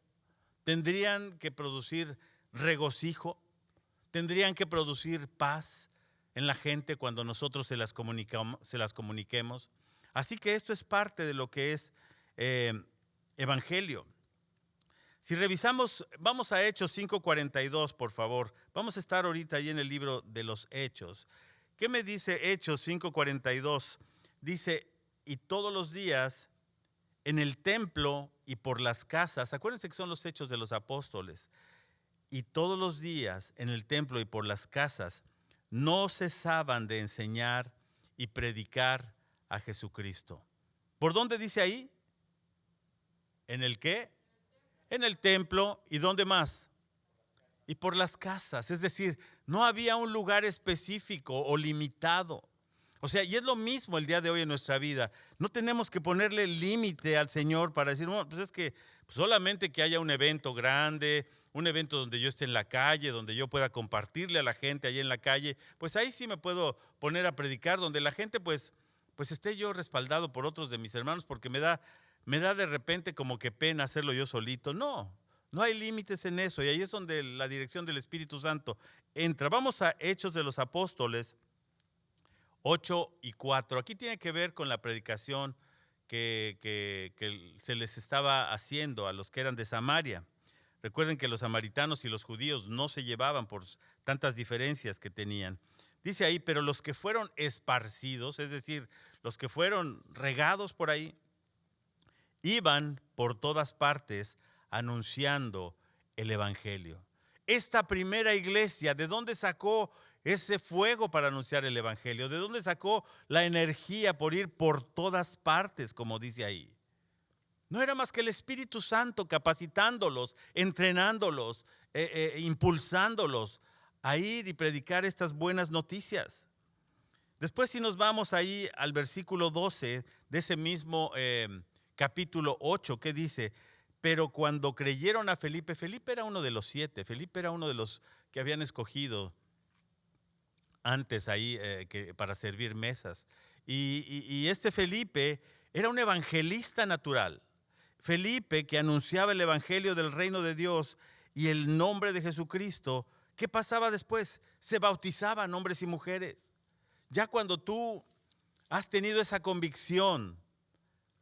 tendrían que producir regocijo, tendrían que producir paz en la gente cuando nosotros se las comuniquemos. Así que esto es parte de lo que es evangelio. Si revisamos, vamos a Hechos 5:42, por favor. Vamos a estar ahorita ahí en el libro de los Hechos. ¿Qué me dice Hechos 5:42? Dice, y todos los días en el templo y por las casas, acuérdense que son los hechos de los apóstoles, y todos los días en el templo y por las casas no cesaban de enseñar y predicar a Jesucristo. ¿Por dónde dice ahí? ¿En el qué? En el templo. ¿Y dónde más? Y por las casas. Es decir, no había un lugar específico o limitado. O sea, y es lo mismo el día de hoy en nuestra vida. No tenemos que ponerle límite al Señor para decir, bueno, pues es que solamente que haya un evento grande, un evento donde yo esté en la calle, donde yo pueda compartirle a la gente allí en la calle, pues ahí sí me puedo poner a predicar, donde la gente pues esté yo respaldado por otros de mis hermanos, porque me da de repente como que pena hacerlo yo solito. No hay límites en eso, y ahí es donde la dirección del Espíritu Santo entra. Vamos a Hechos de los Apóstoles 8:4. Aquí tiene que ver con la predicación que se les estaba haciendo a los que eran de Samaria. Recuerden que los samaritanos y los judíos no se llevaban por tantas diferencias que tenían. Dice ahí, pero los que fueron esparcidos, es decir, los que fueron regados por ahí, iban por todas partes anunciando el evangelio. Esta primera iglesia, ¿de dónde sacó ese fuego para anunciar el evangelio? ¿De dónde sacó la energía por ir por todas partes, como dice ahí? No era más que el Espíritu Santo capacitándolos, entrenándolos, impulsándolos a ir y predicar estas buenas noticias. Después, si nos vamos ahí al versículo 12 de ese mismo capítulo 8, ¿qué dice? Pero cuando creyeron a Felipe, Felipe era uno de los 7, Felipe era uno de los que habían escogido antes ahí para servir mesas. Y este Felipe era un evangelista natural. Felipe, que anunciaba el evangelio del reino de Dios y el nombre de Jesucristo. ¿Qué pasaba después? Se bautizaban hombres y mujeres. Ya cuando tú has tenido esa convicción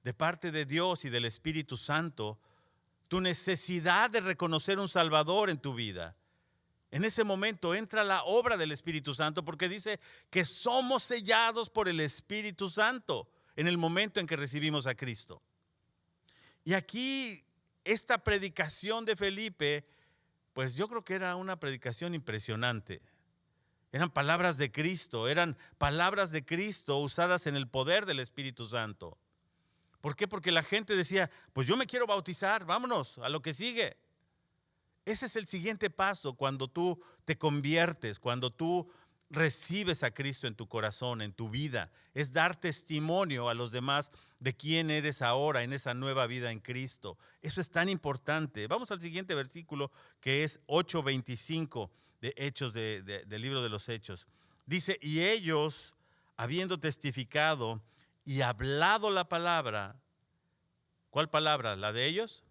de parte de Dios y del Espíritu Santo, tu necesidad de reconocer un Salvador en tu vida, en ese momento entra la obra del Espíritu Santo, porque dice que somos sellados por el Espíritu Santo en el momento en que recibimos a Cristo. Y aquí esta predicación de Felipe, pues yo creo que era una predicación impresionante. Eran palabras de Cristo, usadas en el poder del Espíritu Santo. ¿Por qué? Porque la gente decía, pues yo me quiero bautizar, vámonos a lo que sigue. Ese es el siguiente paso cuando tú te conviertes, cuando tú recibes a Cristo en tu corazón, en tu vida. Es dar testimonio a los demás de quién eres ahora en esa nueva vida en Cristo. Eso es tan importante. Vamos al siguiente versículo, que es 8:25 de Hechos, del libro de los Hechos. Dice, y ellos, habiendo testificado y hablado la palabra. ¿Cuál palabra? ¿La de ellos?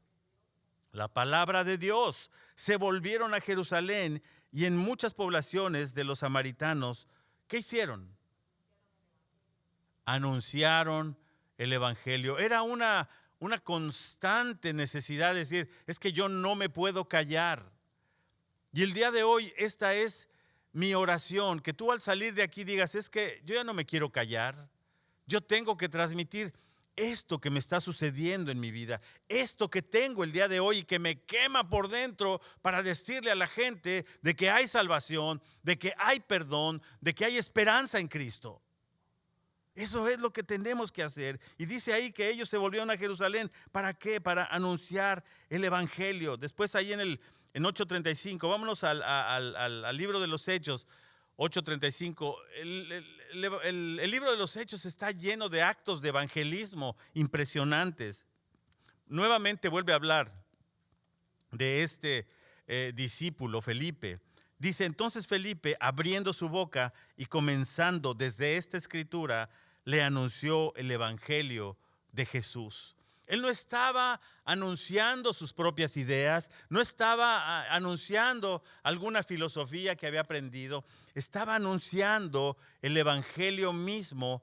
La palabra de Dios. Se volvieron a Jerusalén y en muchas poblaciones de los samaritanos, ¿qué hicieron? Anunciaron el evangelio. Era una constante necesidad de decir, es que yo no me puedo callar. Y el día de hoy esta es mi oración, que tú al salir de aquí digas, es que yo ya no me quiero callar. Yo tengo que transmitir esto que me está sucediendo en mi vida, esto que tengo el día de hoy y que me quema por dentro para decirle a la gente de que hay salvación, de que hay perdón, de que hay esperanza en Cristo. Eso es lo que tenemos que hacer. Y dice ahí que ellos se volvieron a Jerusalén. ¿Para qué? Para anunciar el evangelio. Después ahí en 8:35, vámonos al libro de los Hechos. 8:35, el libro de los Hechos está lleno de actos de evangelismo impresionantes. Nuevamente vuelve a hablar de este discípulo Felipe. Dice, entonces Felipe, abriendo su boca y comenzando desde esta escritura, le anunció el evangelio de Jesús. Él no estaba anunciando sus propias ideas, no estaba anunciando alguna filosofía que había aprendido, estaba anunciando el evangelio mismo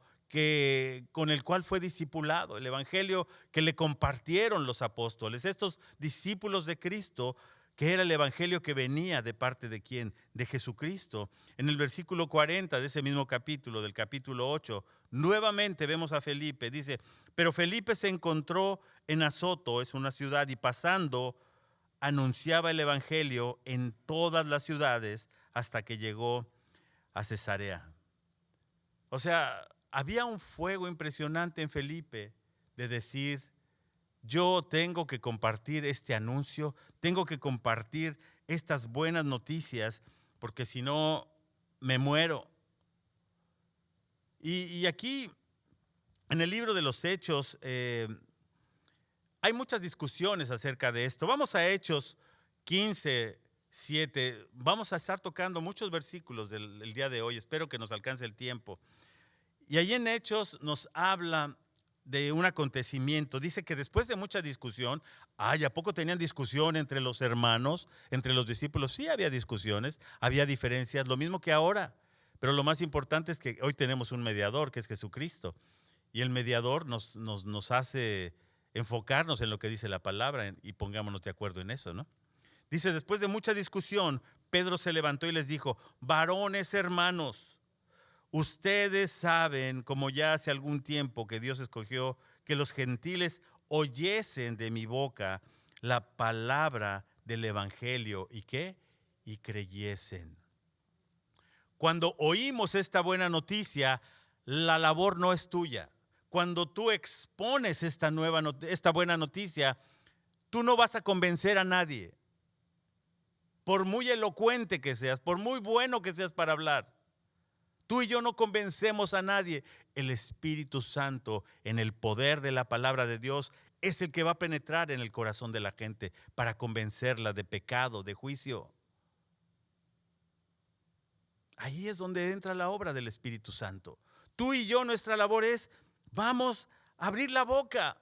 con el cual fue discipulado, el evangelio que le compartieron los apóstoles, estos discípulos de Cristo, que era el evangelio que venía de parte de ¿quién? De Jesucristo. En el versículo 40 de ese mismo capítulo, del capítulo 8, nuevamente vemos a Felipe, dice, pero Felipe se encontró en Azoto, es una ciudad, y pasando anunciaba el evangelio en todas las ciudades hasta que llegó a Cesarea. O sea, había un fuego impresionante en Felipe de decir, yo tengo que compartir este anuncio, tengo que compartir estas buenas noticias, porque si no, me muero. Y aquí, en el libro de los Hechos, hay muchas discusiones acerca de esto. Vamos a Hechos 15:7. Vamos a estar tocando muchos versículos del día de hoy. Espero que nos alcance el tiempo. Y ahí en Hechos nos habla de un acontecimiento. Dice que después de mucha discusión, ¿a poco tenían discusión entre los hermanos, entre los discípulos? Sí, había discusiones, había diferencias, lo mismo que ahora. Pero lo más importante es que hoy tenemos un mediador, que es Jesucristo. Y el mediador nos hace enfocarnos en lo que dice la palabra y pongámonos de acuerdo en eso, ¿no? Dice, después de mucha discusión, Pedro se levantó y les dijo, varones hermanos, Ustedes saben, como ya hace algún tiempo que Dios escogió, que los gentiles oyesen de mi boca la palabra del evangelio. ¿Y qué? Y creyesen. Cuando oímos esta buena noticia, la labor no es tuya. Cuando tú expones esta buena noticia, tú no vas a convencer a nadie. Por muy elocuente que seas, por muy bueno que seas para hablar, tú y yo no convencemos a nadie. El Espíritu Santo, en el poder de la palabra de Dios, es el que va a penetrar en el corazón de la gente para convencerla de pecado, de juicio. Ahí es donde entra la obra del Espíritu Santo. Tú y yo, nuestra labor es, vamos a abrir la boca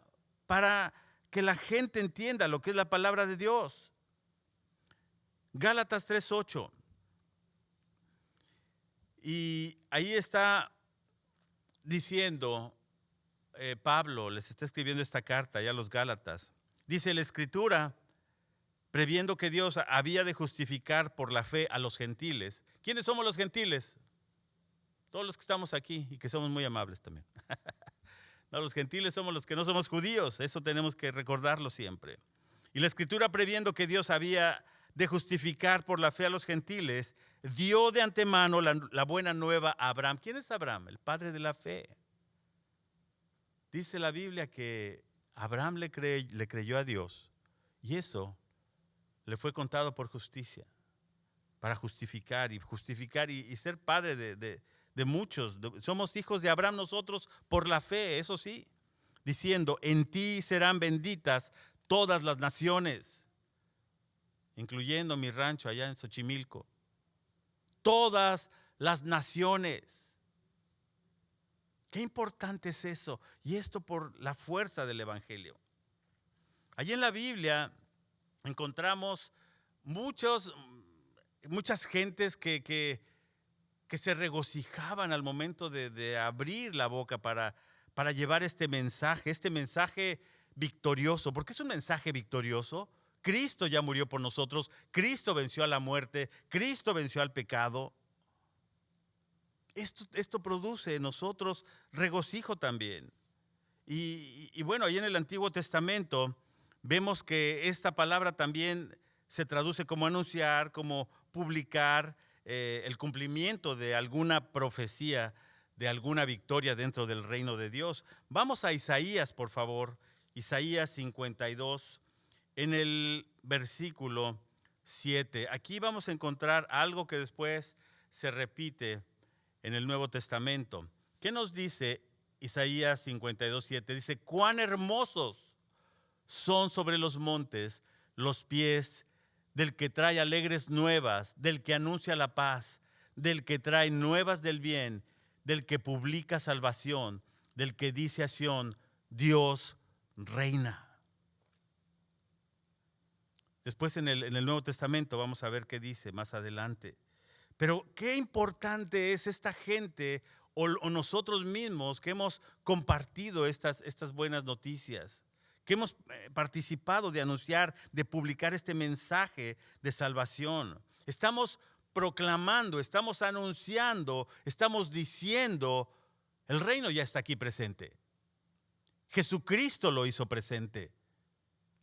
para que la gente entienda lo que es la palabra de Dios. Gálatas 3:8. Y ahí está diciendo, Pablo les está escribiendo esta carta ya a los Gálatas. Dice la Escritura, previendo que Dios había de justificar por la fe a los gentiles. ¿Quiénes somos los gentiles? Todos los que estamos aquí y que somos muy amables también. No, los gentiles somos los que no somos judíos, eso tenemos que recordarlo siempre. Y la Escritura, previendo que Dios había de justificar por la fe a los gentiles, dio de antemano la buena nueva a Abraham. ¿Quién es Abraham? El padre de la fe. Dice la Biblia que Abraham le creyó a Dios y eso le fue contado por justicia, para justificar y ser padre de muchos. Somos hijos de Abraham nosotros por la fe, eso sí, diciendo, en ti serán benditas todas las naciones, incluyendo mi rancho allá en Xochimilco. Todas las naciones. Qué importante es eso. Y esto por la fuerza del evangelio. Allí en la Biblia encontramos muchas gentes que se regocijaban al momento de abrir la boca para llevar este mensaje victorioso. ¿Por qué es un mensaje victorioso? Cristo ya murió por nosotros, Cristo venció a la muerte, Cristo venció al pecado. Esto produce en nosotros regocijo también. Y bueno, ahí en el Antiguo Testamento vemos que esta palabra también se traduce como anunciar, como publicar el cumplimiento de alguna profecía, de alguna victoria dentro del reino de Dios. Vamos a Isaías, por favor, Isaías 52. En el versículo 7, aquí vamos a encontrar algo que después se repite en el Nuevo Testamento. ¿Qué nos dice Isaías 52:7? Dice, cuán hermosos son sobre los montes los pies del que trae alegres nuevas, del que anuncia la paz, del que trae nuevas del bien, del que publica salvación, del que dice a Sión, Dios reina. Después en el Nuevo Testamento vamos a ver qué dice más adelante. Pero qué importante es esta gente o nosotros mismos que hemos compartido estas buenas noticias, que hemos participado de anunciar, de publicar este mensaje de salvación. Estamos proclamando, estamos anunciando, estamos diciendo, el reino ya está aquí presente. Jesucristo lo hizo presente.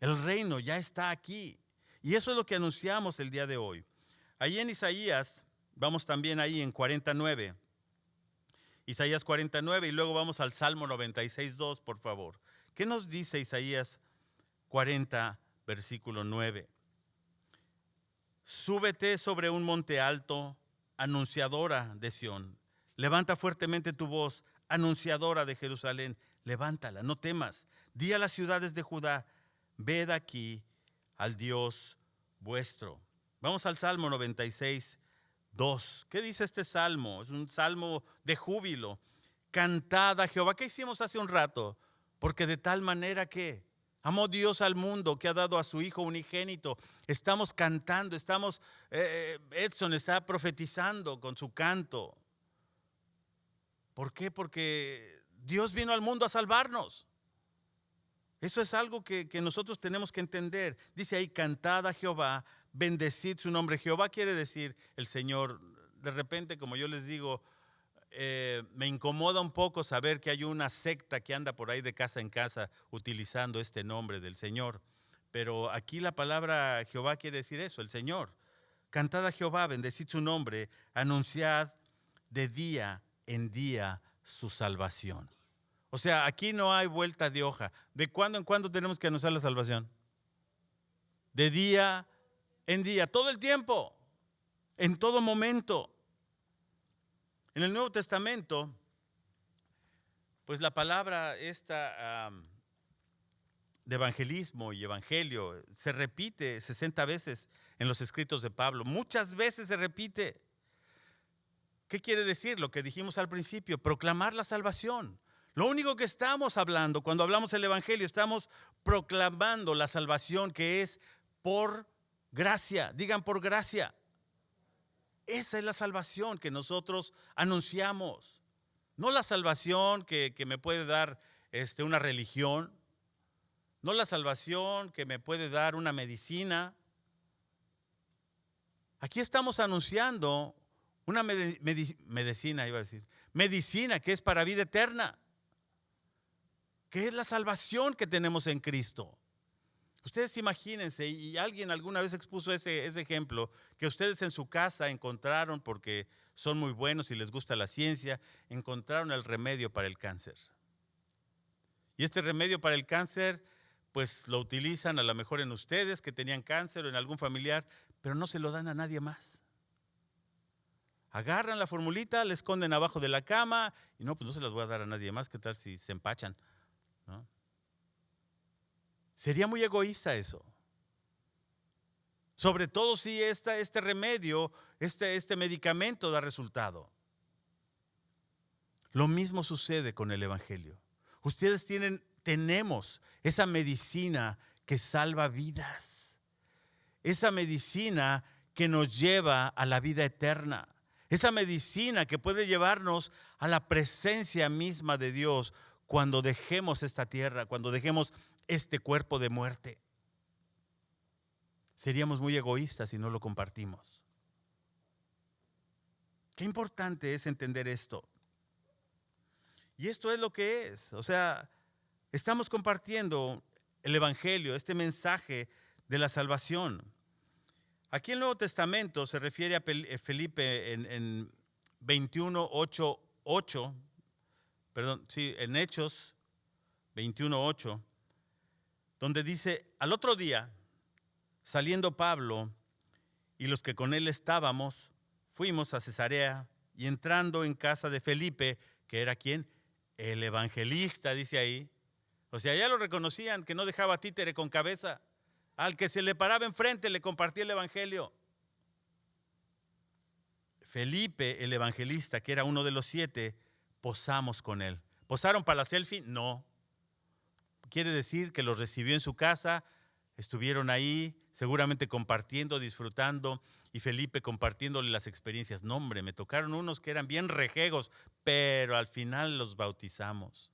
El reino ya está aquí. Y eso es lo que anunciamos el día de hoy. Ahí en Isaías, vamos también ahí en 49. Isaías 49 y luego vamos al Salmo 96:2, por favor. ¿Qué nos dice Isaías 40, versículo 9? Súbete sobre un monte alto, anunciadora de Sión. Levanta fuertemente tu voz, anunciadora de Jerusalén. Levántala, no temas. Di a las ciudades de Judá, ved aquí al Dios vuestro. Vamos al Salmo 96:2. ¿Qué dice este salmo? Es un salmo de júbilo. Cantad a Jehová. ¿Qué hicimos hace un rato? Porque de tal manera que amó Dios al mundo que ha dado a su Hijo unigénito. Estamos cantando, Edson está profetizando con su canto. ¿Por qué? Porque Dios vino al mundo a salvarnos. Eso es algo que nosotros tenemos que entender. Dice ahí, cantad a Jehová, bendecid su nombre. Jehová quiere decir el Señor. De repente, como yo les digo, me incomoda un poco saber que hay una secta que anda por ahí de casa en casa utilizando este nombre del Señor. Pero aquí la palabra Jehová quiere decir eso, el Señor. Cantad a Jehová, bendecid su nombre, anunciad de día en día su salvación. O sea, aquí no hay vuelta de hoja. ¿De cuándo en cuándo tenemos que anunciar la salvación? De día en día, todo el tiempo, en todo momento. En el Nuevo Testamento, pues la palabra esta de evangelismo y evangelio se repite 60 veces en los escritos de Pablo. Muchas veces se repite. ¿Qué quiere decir? Lo que dijimos al principio, proclamar la salvación. Lo único que estamos hablando cuando hablamos del evangelio, estamos proclamando la salvación que es por gracia. Digan por gracia. Esa es la salvación que nosotros anunciamos. No la salvación que me puede dar una religión. No la salvación que me puede dar una medicina. Aquí estamos anunciando una medicina, medicina que es para vida eterna, que es la salvación que tenemos en Cristo. Ustedes imagínense, y alguien alguna vez expuso ese ejemplo, que ustedes en su casa encontraron, porque son muy buenos y les gusta la ciencia, encontraron el remedio para el cáncer. Y este remedio para el cáncer, pues lo utilizan a lo mejor en ustedes que tenían cáncer o en algún familiar, pero no se lo dan a nadie más. Agarran la formulita, la esconden abajo de la cama y no, pues no se las voy a dar a nadie más. ¿Qué tal si se empachan? ¿No? Sería muy egoísta eso. Sobre todo si este remedio, este medicamento da resultado. Lo mismo sucede con el evangelio. Ustedes tenemos esa medicina que salva vidas. Esa medicina que nos lleva a la vida eterna. Esa medicina que puede llevarnos a la presencia misma de Dios cuando dejemos esta tierra, cuando dejemos este cuerpo de muerte. Seríamos muy egoístas si no lo compartimos. Qué importante es entender esto. Y esto es lo que es. O sea, estamos compartiendo el evangelio, este mensaje de la salvación. Aquí el Nuevo Testamento se refiere a Felipe en 21:8, en Hechos 21:8, donde dice, al otro día, saliendo Pablo y los que con él estábamos, fuimos a Cesarea y entrando en casa de Felipe, que era ¿quién? El evangelista, dice ahí. O sea, ya lo reconocían, que no dejaba títere con cabeza. Al que se le paraba enfrente le compartía el evangelio. Felipe, el evangelista, que era uno de los 7, posamos con él. ¿Posaron para la selfie? No. Quiere decir que los recibió en su casa, estuvieron ahí, seguramente compartiendo, disfrutando, y Felipe compartiéndole las experiencias. No, hombre, me tocaron unos que eran bien rejegos, pero al final los bautizamos.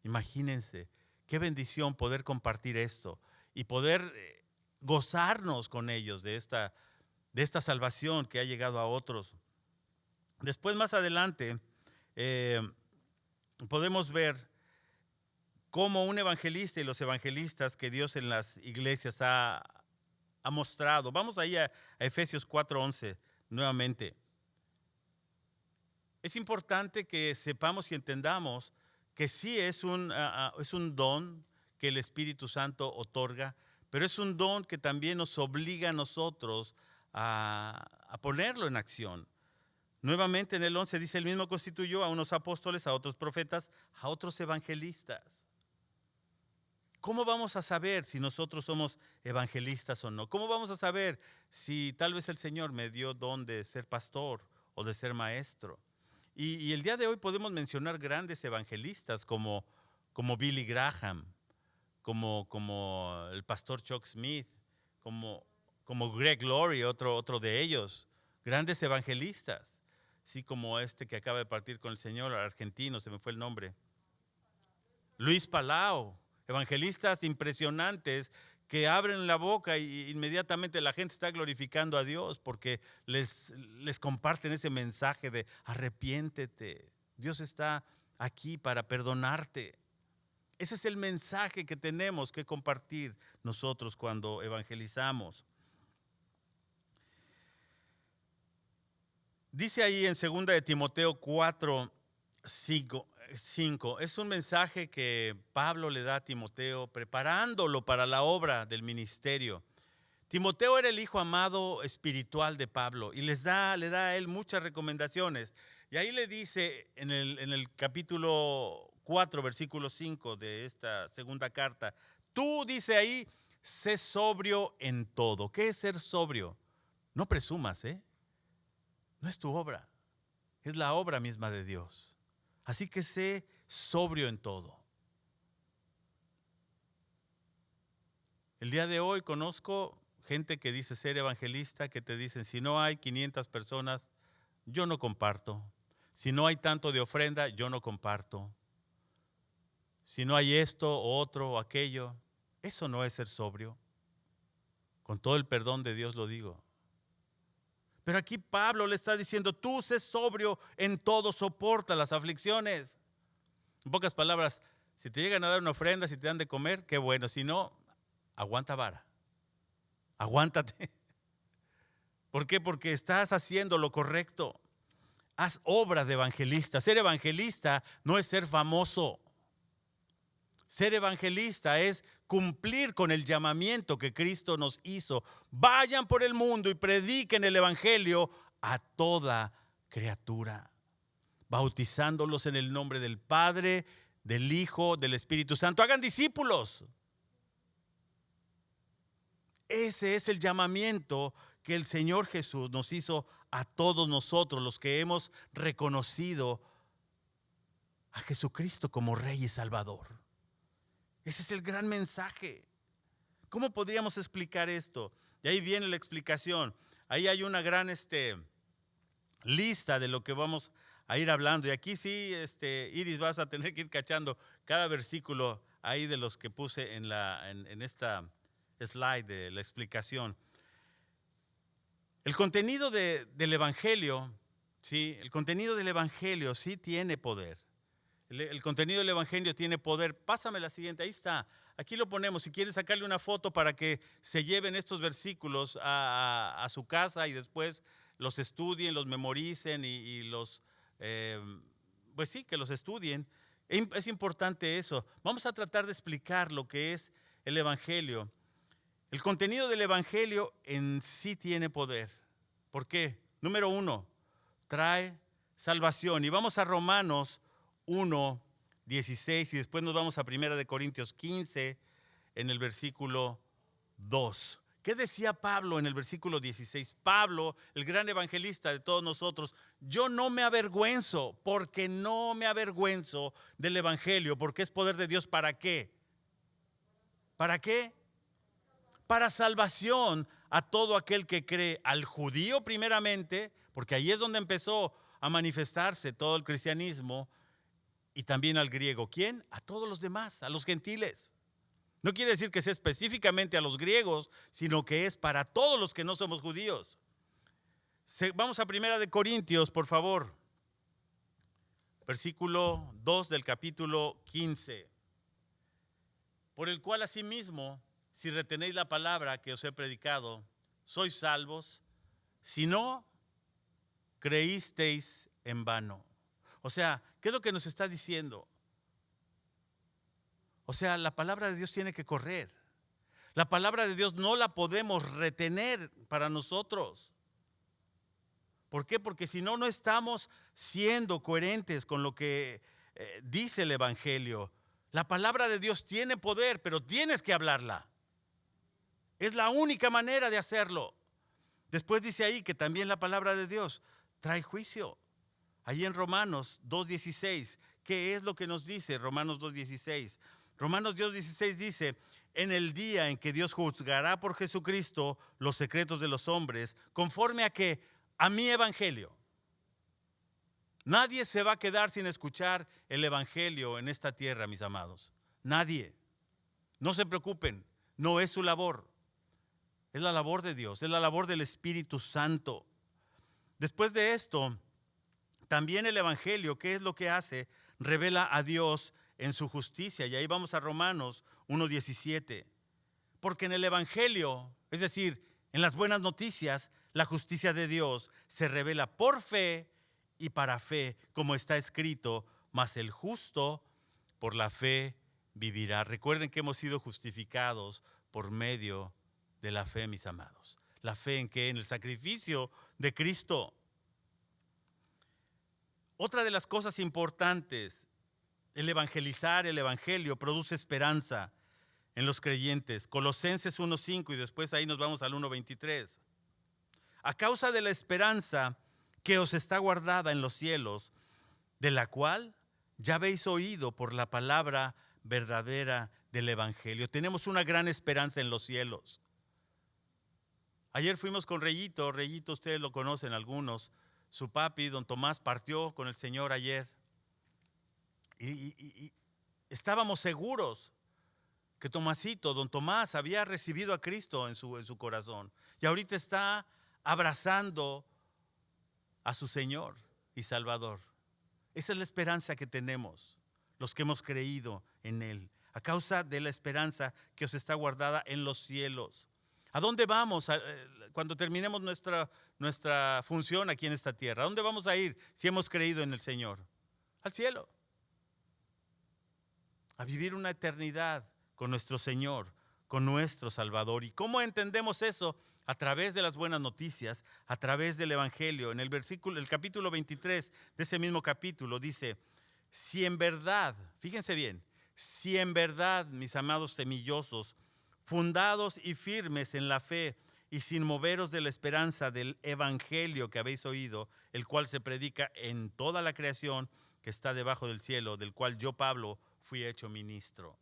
Imagínense, qué bendición poder compartir esto y poder gozarnos con ellos de esta salvación que ha llegado a otros. Después, más adelante, podemos ver cómo un evangelista y los evangelistas que Dios en las iglesias ha mostrado. Vamos ahí a Efesios 4:11 nuevamente. Es importante que sepamos y entendamos que sí es un don que el Espíritu Santo otorga, pero es un don que también nos obliga a nosotros a ponerlo en acción. Nuevamente en el 11 dice, el mismo constituyó a unos apóstoles, a otros profetas, a otros evangelistas. ¿Cómo vamos a saber si nosotros somos evangelistas o no? ¿Cómo vamos a saber si tal vez el Señor me dio don de ser pastor o de ser maestro? Y el día de hoy podemos mencionar grandes evangelistas como Billy Graham, como el pastor Chuck Smith, como Greg Laurie, otro de ellos, grandes evangelistas, sí, como este que acaba de partir con el Señor, argentino, se me fue el nombre, Luis Palau, evangelistas impresionantes que abren la boca y inmediatamente la gente está glorificando a Dios porque les comparten ese mensaje de arrepiéntete. Dios está aquí para perdonarte. Ese es el mensaje que tenemos que compartir nosotros cuando evangelizamos. Dice ahí en 2 de Timoteo 4, 5, es un mensaje que Pablo le da a Timoteo preparándolo para la obra del ministerio. Timoteo era el hijo amado espiritual de Pablo y le da a él muchas recomendaciones. Y ahí le dice en el capítulo 4, versículo 5 de esta segunda carta, tú, dice ahí, sé sobrio en todo. ¿Qué es ser sobrio? No presumas, no es tu obra, es la obra misma de Dios. Así que sé sobrio en todo. El día de hoy conozco gente que dice ser evangelista, que te dicen, si no hay 500 personas, yo no comparto. Si no hay tanto de ofrenda, yo no comparto. Si no hay esto, o otro, o aquello, eso no es ser sobrio. Con todo el perdón de Dios lo digo. Pero aquí Pablo le está diciendo, tú sé sobrio en todo, soporta las aflicciones. En pocas palabras, si te llegan a dar una ofrenda, si te dan de comer, qué bueno. Si no, aguanta vara. Aguántate. ¿Por qué? Porque estás haciendo lo correcto. Haz obra de evangelista. Ser evangelista no es ser famoso. Ser evangelista es cumplir con el llamamiento que Cristo nos hizo. Vayan por el mundo y prediquen el evangelio a toda criatura, bautizándolos en el nombre del Padre, del Hijo, del Espíritu Santo. Hagan discípulos. Ese es el llamamiento que el Señor Jesús nos hizo a todos nosotros, los que hemos reconocido a Jesucristo como Rey y Salvador. Ese es el gran mensaje. ¿Cómo podríamos explicar esto? Y ahí viene la explicación. Ahí hay una gran lista de lo que vamos a ir hablando. Y aquí sí, Iris, vas a tener que ir cachando cada versículo ahí de los que puse en esta slide de la explicación. El contenido del Evangelio, sí, el contenido del Evangelio sí tiene poder. El contenido del Evangelio tiene poder. Pásame la siguiente, ahí está. Aquí lo ponemos. Si quieren sacarle una foto para que se lleven estos versículos a su casa y después los estudien, los memoricen y los, pues sí, que los estudien. Es importante eso. Vamos a tratar de explicar lo que es el Evangelio. El contenido del Evangelio en sí tiene poder. ¿Por qué? Número 1, trae salvación. Y vamos a Romanos 1, 16 y después nos vamos a 1 Corintios 15 en el versículo 2. ¿Qué decía Pablo en el versículo 16? Pablo, el gran evangelista de todos nosotros, yo no me avergüenzo, porque no me avergüenzo del evangelio, porque es poder de Dios. ¿Para qué? ¿Para qué? Para salvación a todo aquel que cree, al judío primeramente, porque ahí es donde empezó a manifestarse todo el cristianismo, y también al griego. ¿Quién? A todos los demás, a los gentiles. No quiere decir que sea específicamente a los griegos, sino que es para todos los que no somos judíos. Vamos a 1 Corintios, por favor. Versículo 2 del capítulo 15. Por el cual asimismo, si retenéis la palabra que os he predicado, sois salvos, si no creísteis en vano. O sea, ¿qué es lo que nos está diciendo? O sea, la palabra de Dios tiene que correr. La palabra de Dios no la podemos retener para nosotros. ¿Por qué? Porque si no, no estamos siendo coherentes con lo que dice el Evangelio. La palabra de Dios tiene poder, pero tienes que hablarla. Es la única manera de hacerlo. Después dice ahí que también la palabra de Dios trae juicio. Ahí en Romanos 2.16, ¿qué es lo que nos dice Romanos 2.16? Romanos 2.16 dice, en el día en que Dios juzgará por Jesucristo los secretos de los hombres, conforme a que a mi evangelio. Nadie se va a quedar sin escuchar el evangelio en esta tierra, mis amados. Nadie. No se preocupen. no es su labor. Es la labor de Dios, es la labor del Espíritu Santo. Después de esto, también el Evangelio, ¿qué es lo que hace? Revela a Dios en su justicia. Y ahí vamos a Romanos 1:17. Porque en el Evangelio, es decir, en las buenas noticias, la justicia de Dios se revela por fe y para fe, como está escrito, mas el justo por la fe vivirá. Recuerden que hemos sido justificados por medio de la fe, mis amados. ¿La fe en qué? En el sacrificio de Cristo. Otra de las cosas importantes, el evangelizar, el evangelio produce esperanza en los creyentes. Colosenses 1:5 y después ahí nos vamos al 1:23. A causa de la esperanza que os está guardada en los cielos, de la cual ya habéis oído por la palabra verdadera del evangelio. Tenemos una gran esperanza en los cielos. Ayer fuimos con Reyito, ustedes lo conocen algunos. Su papi, don Tomás, partió con el Señor ayer. Y estábamos seguros que Tomasito, don Tomás, había recibido a Cristo en su corazón. Y ahorita está abrazando a su Señor y Salvador. Esa es la esperanza que tenemos, los que hemos creído en Él. A causa de la esperanza que os está guardada en los cielos. ¿A dónde vamos cuando terminemos nuestra función aquí en esta tierra? ¿A dónde vamos a ir si hemos creído en el Señor? Al cielo. A vivir una eternidad con nuestro Señor, con nuestro Salvador. ¿Y cómo entendemos eso? A través de las buenas noticias, a través del Evangelio. En el capítulo 23 de ese mismo capítulo dice, si en verdad, fíjense bien, si en verdad, mis amados semillosos, fundados y firmes en la fe y sin moveros de la esperanza del evangelio que habéis oído, el cual se predica en toda la creación que está debajo del cielo, del cual yo, Pablo, fui hecho ministro.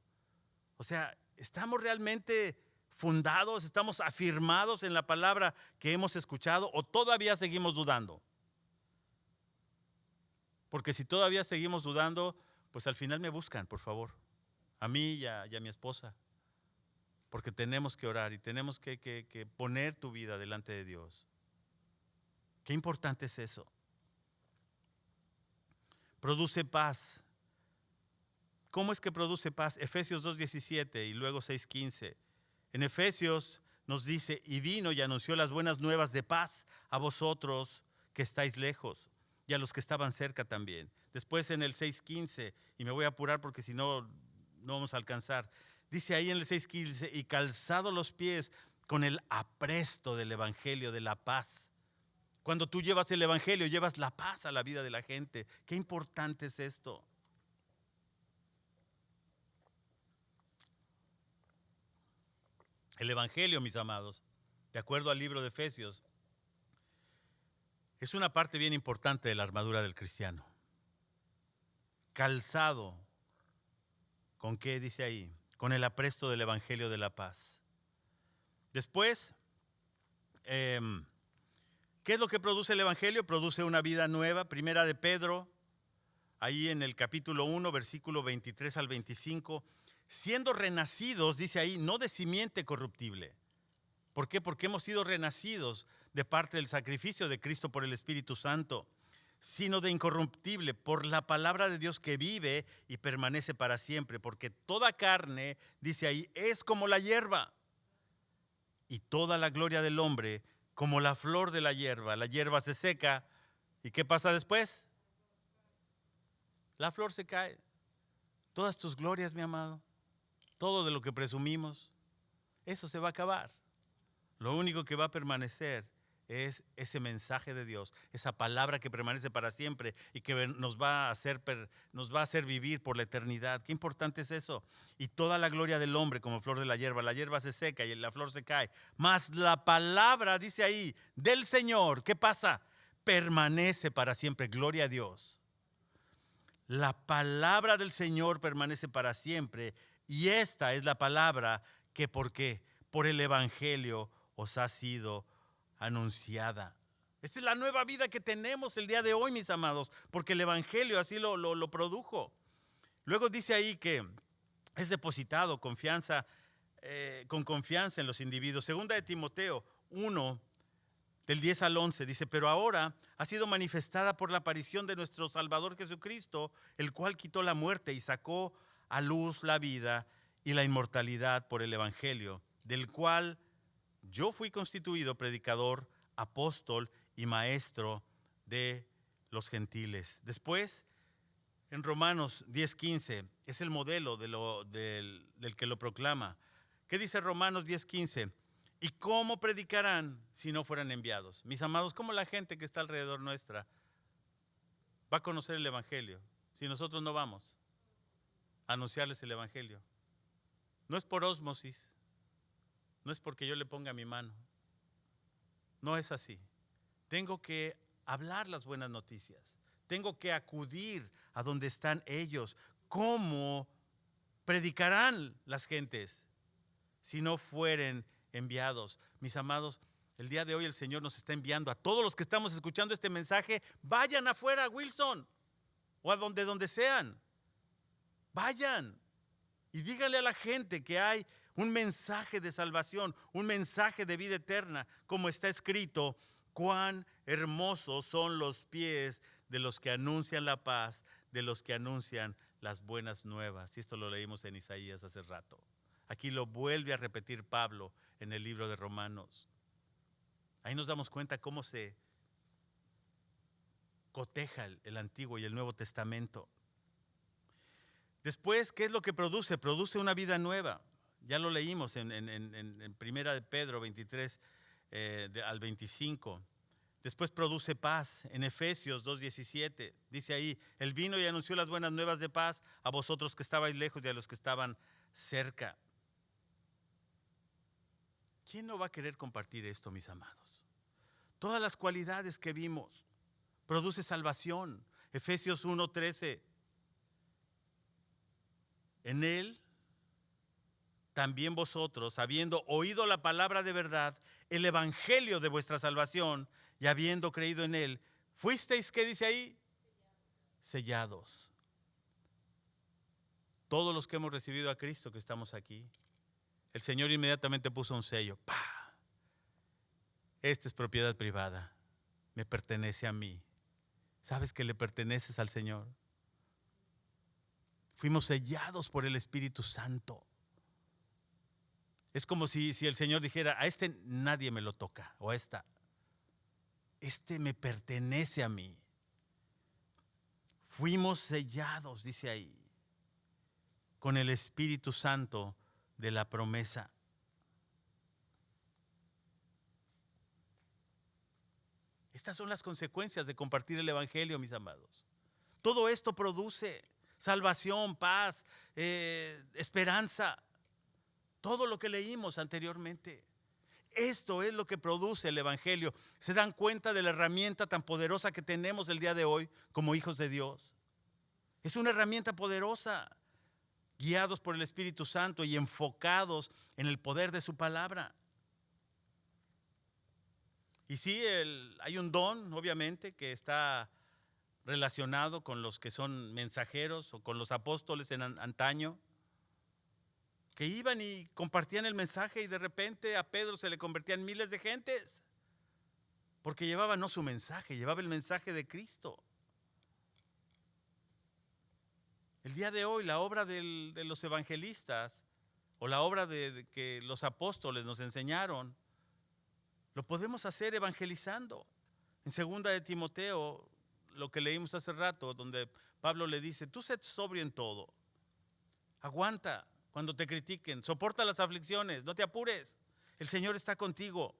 O sea, ¿estamos realmente fundados, estamos afirmados en la palabra que hemos escuchado o todavía seguimos dudando? Porque si todavía seguimos dudando, pues al final me buscan, por favor, a mí y a mi esposa. Porque tenemos que orar y tenemos que poner tu vida delante de Dios. Qué importante es eso. Produce paz. ¿Cómo es que produce paz? Efesios 2:17 y luego 6:15. En Efesios nos dice, y vino y anunció las buenas nuevas de paz a vosotros que estáis lejos y a los que estaban cerca también. Después en el 6:15, y me voy a apurar porque si no, no vamos a alcanzar. Dice ahí en el 6:15, y calzado los pies con el apresto del evangelio de la paz. Cuando tú llevas el evangelio, llevas la paz a la vida de la gente. Qué importante es esto. El evangelio, mis amados, de acuerdo al libro de Efesios, es una parte bien importante de la armadura del cristiano. Calzado, ¿con qué dice ahí? Con el apresto del evangelio de la paz. Después, ¿qué es lo que produce el evangelio? Produce una vida nueva. Primera de Pedro, ahí en el capítulo 1, versículo 23 al 25. Siendo renacidos, dice ahí, no de simiente corruptible. ¿Por qué? Porque hemos sido renacidos de parte del sacrificio de Cristo por el Espíritu Santo, sino de incorruptible, por la palabra de Dios que vive y permanece para siempre. Porque toda carne, dice ahí, es como la hierba, y toda la gloria del hombre como la flor de la hierba. La hierba se seca, ¿y qué pasa después? La flor se cae. Todas tus glorias, mi amado, todo de lo que presumimos, eso se va a acabar. Lo único que va a permanecer es ese mensaje de Dios, esa palabra que permanece para siempre y que nos va a hacer vivir por la eternidad. Qué importante es eso. Y toda la gloria del hombre como flor de la hierba se seca y la flor se cae. Mas la palabra, dice ahí, del Señor, ¿qué pasa? Permanece para siempre. Gloria a Dios. La palabra del Señor permanece para siempre, y esta es la palabra que, ¿por qué? Por el evangelio os ha sido anunciada. Esta es la nueva vida que tenemos el día de hoy, mis amados, porque el evangelio así lo produjo. Luego dice ahí que es depositado confianza con confianza en los individuos. Segunda de Timoteo 1, del 10 al 11, dice: pero ahora ha sido manifestada por la aparición de nuestro Salvador Jesucristo, el cual quitó la muerte y sacó a luz la vida y la inmortalidad por el Evangelio, del cual yo fui constituido predicador, apóstol y maestro de los gentiles. Después, en Romanos 10:15, es el modelo del que lo proclama. ¿Qué dice Romanos 10:15? ¿Y cómo predicarán si no fueran enviados? Mis amados, ¿cómo la gente que está alrededor nuestra va a conocer el Evangelio si nosotros no vamos a anunciarles el Evangelio? No es por ósmosis, no es porque yo le ponga mi mano, no es así. Tengo que hablar las buenas noticias, tengo que acudir a donde están ellos. ¿Cómo predicarán las gentes si no fueren enviados? Mis amados, el día de hoy el Señor nos está enviando a todos los que estamos escuchando este mensaje. Vayan afuera a Wilson o a donde sean. Vayan y díganle a la gente que hay un mensaje de salvación, un mensaje de vida eterna, como está escrito: cuán hermosos son los pies de los que anuncian la paz, de los que anuncian las buenas nuevas. Y esto lo leímos en Isaías hace rato. Aquí lo vuelve a repetir Pablo en el libro de Romanos. Ahí nos damos cuenta cómo se coteja el Antiguo y el Nuevo Testamento. Después, ¿qué es lo que produce? Produce una vida nueva. Ya lo leímos en Primera de Pedro 23 al 25. Después produce paz. En Efesios 2:17 dice ahí: Él vino y anunció las buenas nuevas de paz a vosotros que estabais lejos y a los que estaban cerca. ¿Quién no va a querer compartir esto, mis amados? Todas las cualidades que vimos produce salvación. Efesios 1:13. En Él también vosotros, habiendo oído la palabra de verdad, el evangelio de vuestra salvación, y habiendo creído en Él, fuisteis, ¿qué dice ahí? Sellados. Todos los que hemos recibido a Cristo que estamos aquí, el Señor inmediatamente puso un sello. ¡Pah! Esta es propiedad privada, me pertenece a mí. ¿Sabes que le perteneces al Señor? Fuimos sellados por el Espíritu Santo. Es como si el Señor dijera: a este nadie me lo toca, o a esta. Este me pertenece a mí. Fuimos sellados, dice ahí, con el Espíritu Santo de la promesa. Estas son las consecuencias de compartir el Evangelio, mis amados. Todo esto produce salvación, paz, esperanza. Todo lo que leímos anteriormente. Esto es lo que produce el Evangelio. ¿Se dan cuenta de la herramienta tan poderosa que tenemos el día de hoy como hijos de Dios? Es una herramienta poderosa, guiados por el Espíritu Santo y enfocados en el poder de su palabra. Y sí, hay un don, obviamente, que está relacionado con los que son mensajeros o con los apóstoles en antaño, que iban y compartían el mensaje, y de repente a Pedro se le convertían miles de gentes, porque llevaba no su mensaje, llevaba el mensaje de Cristo. El día de hoy la obra de los evangelistas, o la obra de que los apóstoles nos enseñaron, lo podemos hacer evangelizando. En 2 de Timoteo, lo que leímos hace rato, donde Pablo le dice: tú sed sobrio en todo, aguanta cuando te critiquen, soporta las aflicciones, no te apures, el Señor está contigo.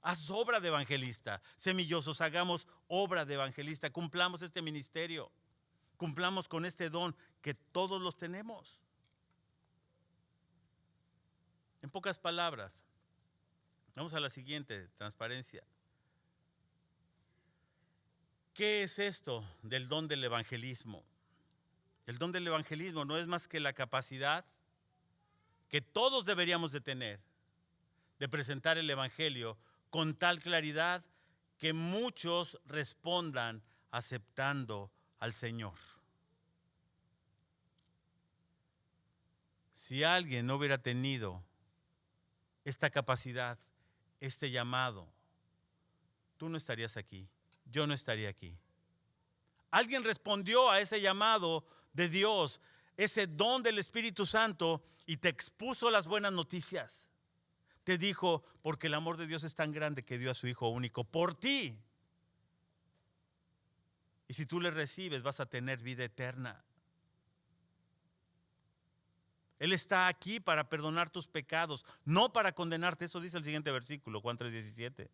Haz obra de evangelista. Semillosos, hagamos obra de evangelista, cumplamos este ministerio, cumplamos con este don que todos los tenemos. En pocas palabras, vamos a la siguiente, transparencia. ¿Qué es esto del don del evangelismo? El don del evangelismo no es más que la capacidad que todos deberíamos de tener de presentar el evangelio con tal claridad que muchos respondan aceptando al Señor. Si alguien no hubiera tenido esta capacidad, este llamado, tú no estarías aquí, yo no estaría aquí. Alguien respondió a ese llamado de Dios, ese don del Espíritu Santo, y te expuso las buenas noticias. Te dijo, porque el amor de Dios es tan grande que dio a su Hijo único por ti. Y si tú le recibes, vas a tener vida eterna. Él está aquí para perdonar tus pecados, no para condenarte. Eso dice el siguiente versículo, Juan 3:17.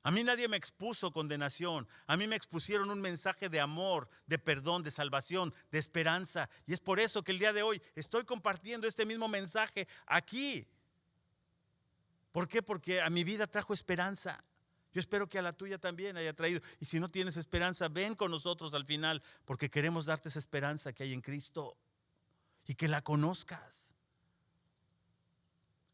A mí nadie me expuso condenación. A mí me expusieron un mensaje de amor, de perdón, de salvación, de esperanza. Y es por eso que el día de hoy estoy compartiendo este mismo mensaje aquí. ¿Por qué? Porque a mi vida trajo esperanza. Yo espero que a la tuya también haya traído. Y si no tienes esperanza, ven con nosotros al final, porque queremos darte esa esperanza que hay en Cristo y que la conozcas.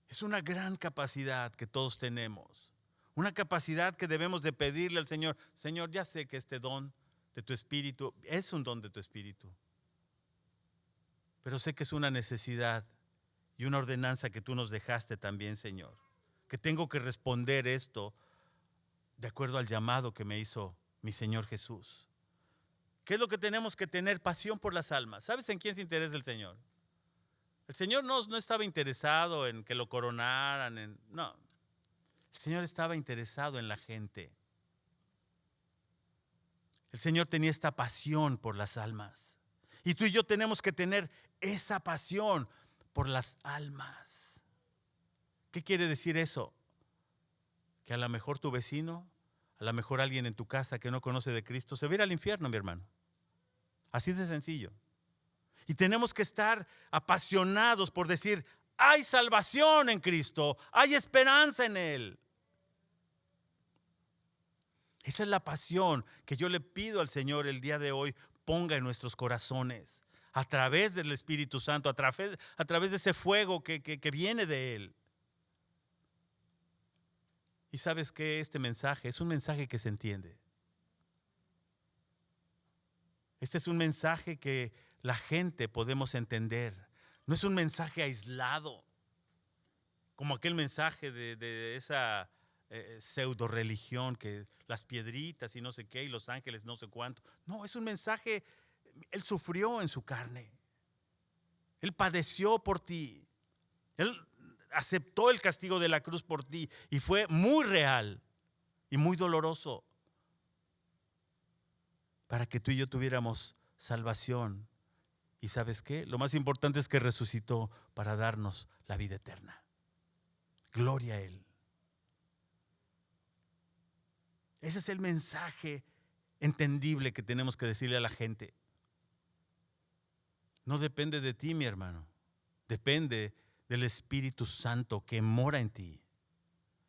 Es una gran capacidad que todos tenemos. Una capacidad que debemos de pedirle al Señor. Señor, ya sé que este don de tu Espíritu es un don de tu Espíritu, pero sé que es una necesidad y una ordenanza que tú nos dejaste también, Señor. Que tengo que responder esto de acuerdo al llamado que me hizo mi Señor Jesús. ¿Qué es lo que tenemos que tener? Pasión por las almas. ¿Sabes en quién se interesa el Señor? El Señor no estaba interesado en que lo coronaran, no. El Señor estaba interesado en la gente. El Señor tenía esta pasión por las almas. Y tú y yo tenemos que tener esa pasión por las almas. ¿Qué quiere decir eso? Que a lo mejor tu vecino, a lo mejor alguien en tu casa que no conoce de Cristo, se va a ir al infierno, mi hermano. Así de sencillo. Y tenemos que estar apasionados por decir, hay salvación en Cristo, hay esperanza en Él. Esa es la pasión que yo le pido al Señor el día de hoy ponga en nuestros corazones, a través del Espíritu Santo, a través de ese fuego que viene de Él. Y sabes que este mensaje es un mensaje que se entiende. Este es un mensaje que la gente podemos entender. No es un mensaje aislado, como aquel mensaje de esa pseudo religión, que las piedritas y no sé qué, y los ángeles no sé cuánto. No, es un mensaje. Él sufrió en su carne. Él padeció por ti. Él aceptó el castigo de la cruz por ti y fue muy real y muy doloroso para que tú y yo tuviéramos salvación. ¿Y sabes qué? Lo más importante es que resucitó para darnos la vida eterna. Gloria a Él. Ese es el mensaje entendible que tenemos que decirle a la gente. No depende de ti, mi hermano. Depende del Espíritu Santo que mora en ti.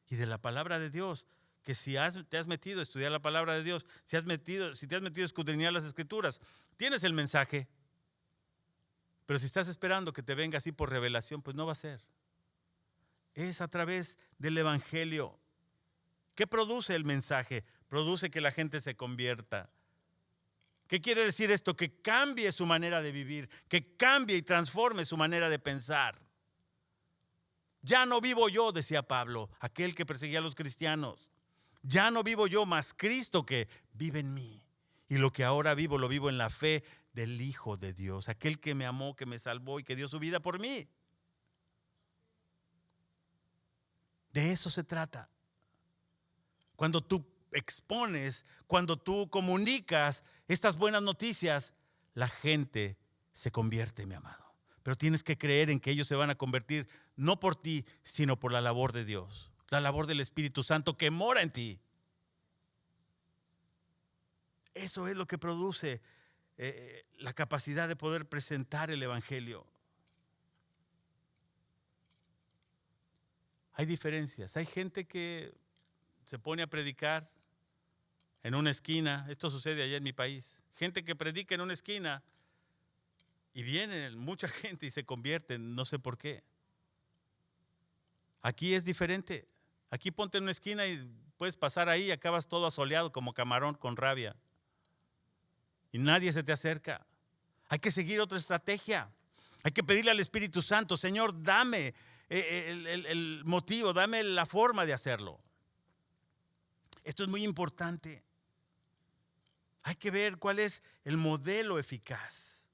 Y de la palabra de Dios. Que si te has metido a estudiar la palabra de Dios, si te has metido a escudriñar las Escrituras, tienes el mensaje. Pero si estás esperando que te venga así por revelación, pues no va a ser. Es a través del Evangelio. ¿Qué produce el mensaje? Produce que la gente se convierta. ¿Qué quiere decir esto? Que cambie su manera de vivir, que cambie y transforme su manera de pensar. Ya no vivo yo, decía Pablo, aquel que perseguía a los cristianos. Ya no vivo yo, mas Cristo que vive en mí. Y lo que ahora vivo, lo vivo en la fe del Hijo de Dios, aquel que me amó, que me salvó y que dio su vida por mí. De eso se trata. Cuando tú expones, cuando tú comunicas estas buenas noticias, la gente se convierte, mi amado. Pero tienes que creer en que ellos se van a convertir no por ti, sino por la labor de Dios, la labor del Espíritu Santo que mora en ti. Eso es lo que produce la capacidad de poder presentar el Evangelio. Hay diferencias. Hay gente que se pone a predicar en una esquina. Esto sucede allá en mi país. Gente que predica en una esquina y viene mucha gente y se convierte, no sé por qué. Aquí es diferente. Aquí ponte en una esquina y puedes pasar ahí y acabas todo asoleado como camarón con rabia. Y nadie se te acerca. Hay que seguir otra estrategia. Hay que pedirle al Espíritu Santo, Señor, dame el motivo, dame la forma de hacerlo. Esto es muy importante. Hay que ver cuál es el modelo eficaz.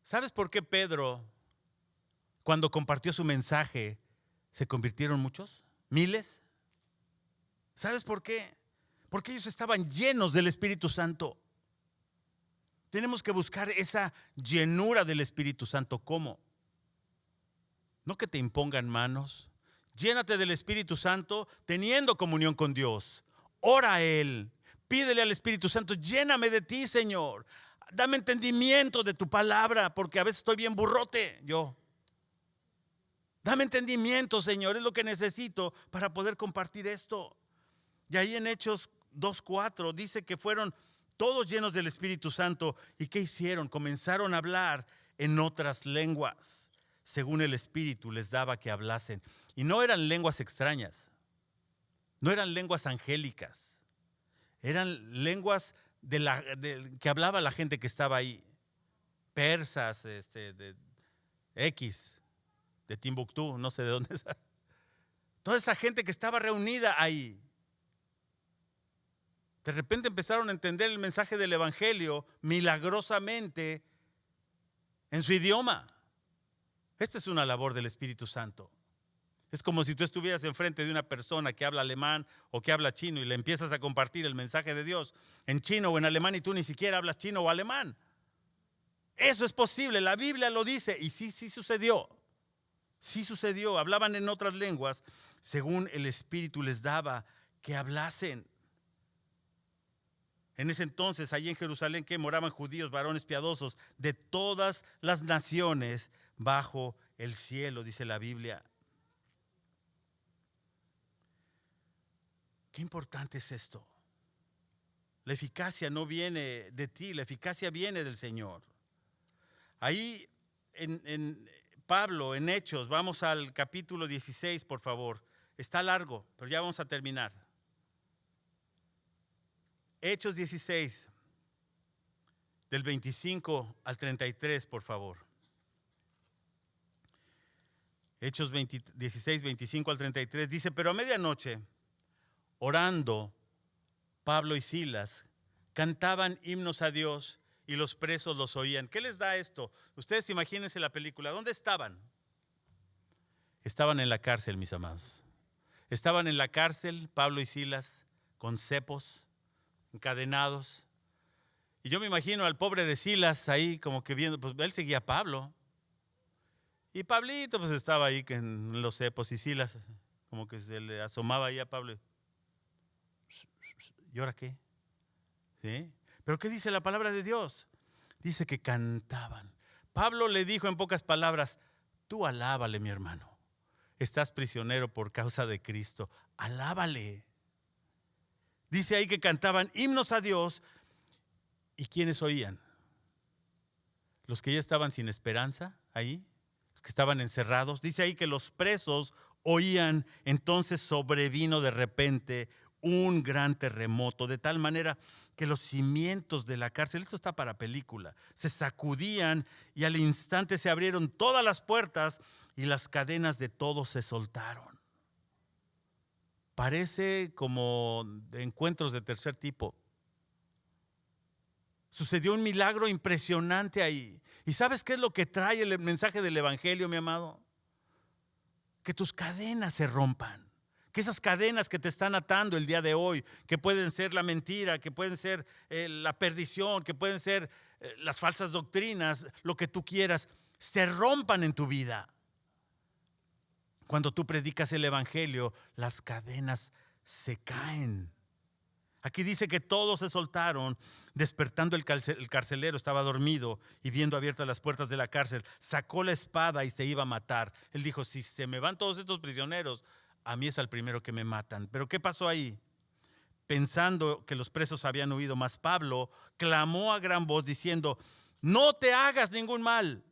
¿Sabes por qué Pedro, cuando compartió su mensaje, se convirtieron muchos? ¿Miles? ¿Sabes por qué? Porque ellos estaban llenos del Espíritu Santo. Tenemos que buscar esa llenura del Espíritu Santo. ¿Cómo? No que te impongan manos. Llénate del Espíritu Santo teniendo comunión con Dios. Ora a Él. Pídele al Espíritu Santo, lléname de ti, Señor. Dame entendimiento de tu palabra, porque a veces estoy bien burrote yo. Dame entendimiento, Señor, es lo que necesito para poder compartir esto. Y ahí en Hechos 2:4 dice que fueron todos llenos del Espíritu Santo. ¿Y qué hicieron? Comenzaron a hablar en otras lenguas, según el Espíritu les daba que hablasen. Y no eran lenguas extrañas, no eran lenguas angélicas. Eran lenguas que hablaba la gente que estaba ahí. Persas, de Timbuktu, no sé de dónde es. Toda esa gente que estaba reunida ahí. De repente empezaron a entender el mensaje del Evangelio milagrosamente en su idioma. Esta es una labor del Espíritu Santo. Es como si tú estuvieras enfrente de una persona que habla alemán o que habla chino y le empiezas a compartir el mensaje de Dios en chino o en alemán y tú ni siquiera hablas chino o alemán. Eso es posible, la Biblia lo dice y sí sucedió. Sí sucedió, hablaban en otras lenguas según el Espíritu les daba que hablasen. En ese entonces, allí en Jerusalén, que moraban judíos, varones piadosos de todas las naciones bajo el cielo, dice la Biblia. Qué importante es esto. La eficacia no viene de ti, la eficacia viene del Señor. Ahí en Pablo, en Hechos, vamos al capítulo 16, por favor. Está largo, pero ya vamos a terminar. Hechos 16, del 25 al 33, por favor. Hechos 16, 25 al 33, dice, pero a medianoche, orando, Pablo y Silas cantaban himnos a Dios y los presos los oían. ¿Qué les da esto? Ustedes imagínense la película. ¿Dónde estaban? Estaban en la cárcel, mis amados. Estaban en la cárcel, Pablo y Silas, con cepos, encadenados. Y yo me imagino al pobre de Silas ahí como que viendo, pues él seguía a Pablo. Y Pablito pues estaba ahí en los cepos y Silas como que se le asomaba ahí a Pablo. ¿Y ahora qué? ¿Sí? ¿Pero qué dice la palabra de Dios? Dice que cantaban. Pablo le dijo en pocas palabras, tú alábale, mi hermano. Estás prisionero por causa de Cristo. Alábale. Dice ahí que cantaban himnos a Dios. ¿Y quiénes oían? Los que ya estaban sin esperanza ahí, los que estaban encerrados. Dice ahí que los presos oían. Entonces sobrevino de repente un gran terremoto, de tal manera que los cimientos de la cárcel, esto está para película, se sacudían y al instante se abrieron todas las puertas y las cadenas de todos se soltaron. Parece como de encuentros de tercer tipo. Sucedió un milagro impresionante ahí. ¿Y sabes qué es lo que trae el mensaje del Evangelio, mi amado? Que tus cadenas se rompan. Que esas cadenas que te están atando el día de hoy, que pueden ser la mentira, que pueden ser la perdición, que pueden ser las falsas doctrinas, lo que tú quieras, se rompan en tu vida. Cuando tú predicas el Evangelio, las cadenas se caen. Aquí dice que todos se soltaron, despertando el carcelero estaba dormido y viendo abiertas las puertas de la cárcel, sacó la espada y se iba a matar. Él dijo, si se me van todos estos prisioneros, a mí es al primero que me matan. ¿Pero qué pasó ahí? Pensando que los presos habían huido, mas Pablo clamó a gran voz diciendo, no te hagas ningún mal.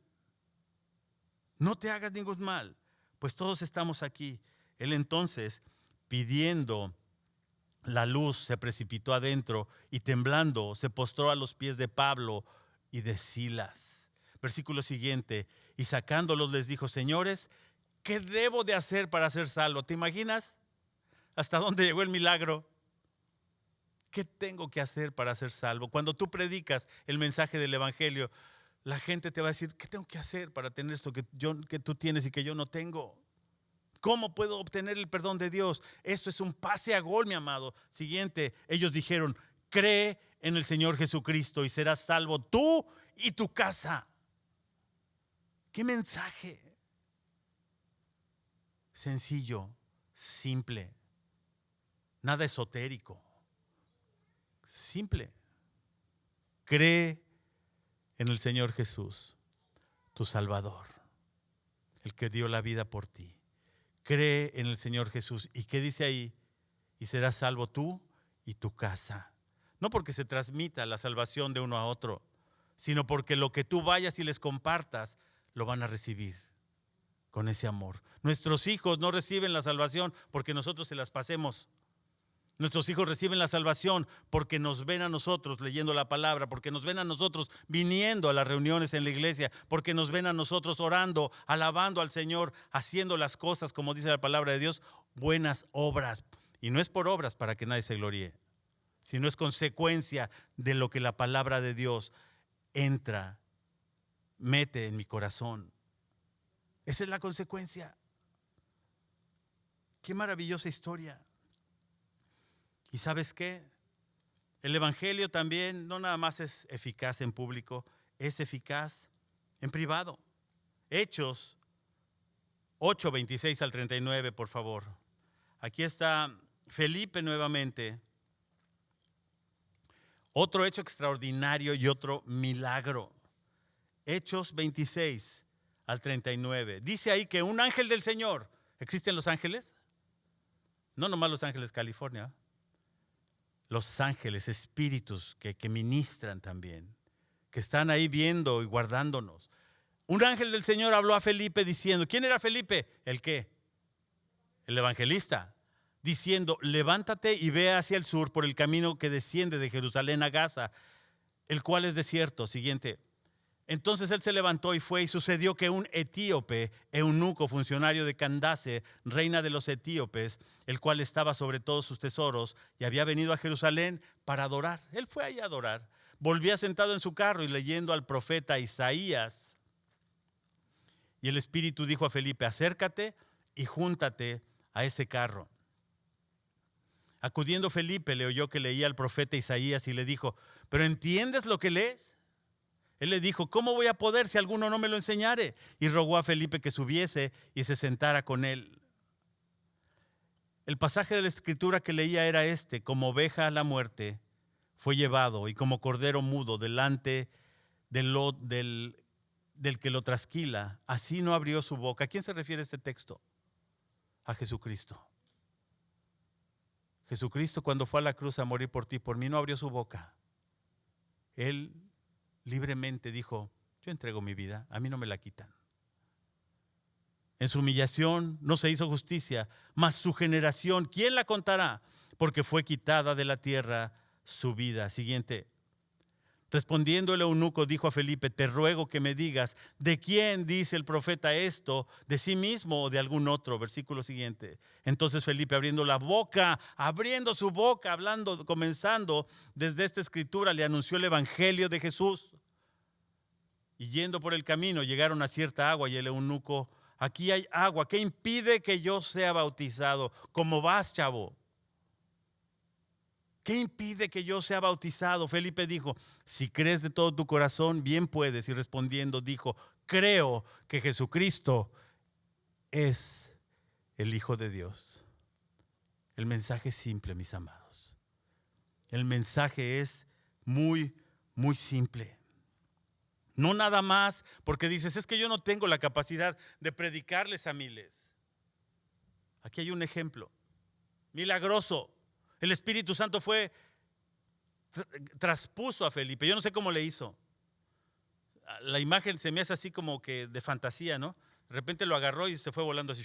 No te hagas ningún mal, pues todos estamos aquí. Él entonces, pidiendo la luz, se precipitó adentro y temblando se postró a los pies de Pablo y de Silas. Versículo siguiente, y sacándolos les dijo: señores, ¿qué debo de hacer para ser salvo? ¿Te imaginas hasta dónde llegó el milagro? ¿Qué tengo que hacer para ser salvo? Cuando tú predicas el mensaje del evangelio, la gente te va a decir: ¿qué tengo que hacer para tener esto que tú tienes y que yo no tengo? ¿Cómo puedo obtener el perdón de Dios? Esto es un pase a gol, mi amado. Siguiente, ellos dijeron: cree en el Señor Jesucristo y serás salvo tú y tu casa. ¿Qué mensaje? Sencillo, simple, nada esotérico, simple. Cree en el Señor Jesús, tu Salvador, el que dio la vida por ti. Cree en el Señor Jesús. ¿Y qué dice ahí? Y serás salvo tú y tu casa. No porque se transmita la salvación de uno a otro, sino porque lo que tú vayas y les compartas, lo van a recibir con ese amor. Nuestros hijos no reciben la salvación porque nosotros se las pasemos. Nuestros hijos reciben la salvación porque nos ven a nosotros leyendo la palabra, porque nos ven a nosotros viniendo a las reuniones en la iglesia, porque nos ven a nosotros orando, alabando al Señor, haciendo las cosas, como dice la palabra de Dios, buenas obras. Y no es por obras para que nadie se gloríe, sino es consecuencia de lo que la palabra de Dios entra, mete en mi corazón. Esa es la consecuencia. Qué maravillosa historia. ¿Y sabes qué? El evangelio también no nada más es eficaz en público, es eficaz en privado. Hechos 8, 26 al 39, por favor. Aquí está Felipe nuevamente. Otro hecho extraordinario y otro milagro. Hechos 26 al 39. Dice ahí que un ángel del Señor. ¿Existen los ángeles? No nomás Los Ángeles, California. Los ángeles, espíritus que ministran también, que están ahí viendo y guardándonos. Un ángel del Señor habló a Felipe diciendo, ¿quién era Felipe? ¿El qué? El evangelista. Diciendo, levántate y ve hacia el sur por el camino que desciende de Jerusalén a Gaza, el cual es desierto. Siguiente. Entonces él se levantó y fue, y sucedió que un etíope, eunuco, funcionario de Candace, reina de los etíopes, el cual estaba sobre todos sus tesoros y había venido a Jerusalén para adorar. Él fue ahí a adorar. Volvía sentado en su carro y leyendo al profeta Isaías. Y el Espíritu dijo a Felipe, acércate y júntate a ese carro. Acudiendo Felipe, le oyó que leía al profeta Isaías y le dijo, ¿pero entiendes lo que lees? Él le dijo, ¿cómo voy a poder si alguno no me lo enseñare? Y rogó a Felipe que subiese y se sentara con él. El pasaje de la Escritura que leía era este: como oveja a la muerte fue llevado, y como cordero mudo delante del que lo trasquila, así no abrió su boca. ¿A quién se refiere este texto? A Jesucristo. Jesucristo, cuando fue a la cruz a morir por ti, por mí, no abrió su boca. Él libremente dijo, yo entrego mi vida, a mí no me la quitan. En su humillación no se hizo justicia, mas su generación, ¿quién la contará? Porque fue quitada de la tierra su vida. Siguiente. Respondiendo el eunuco dijo a Felipe, te ruego que me digas, ¿de quién dice el profeta esto? ¿De sí mismo o de algún otro? Versículo siguiente. Entonces Felipe abriendo su boca, hablando, comenzando desde esta escritura, le anunció el evangelio de Jesús. Y yendo por el camino llegaron a cierta agua y el eunuco, aquí hay agua, ¿qué impide que yo sea bautizado? ¿Cómo vas, chavo? ¿Qué impide que yo sea bautizado? Felipe dijo, si crees de todo tu corazón, bien puedes. Y respondiendo dijo, creo que Jesucristo es el Hijo de Dios. El mensaje es simple, mis amados. El mensaje es muy, muy simple. No nada más porque dices, es que yo no tengo la capacidad de predicarles a miles. Aquí hay un ejemplo milagroso. El Espíritu Santo traspuso a Felipe. Yo no sé cómo le hizo. La imagen se me hace así como que de fantasía, ¿no? De repente lo agarró y se fue volando así.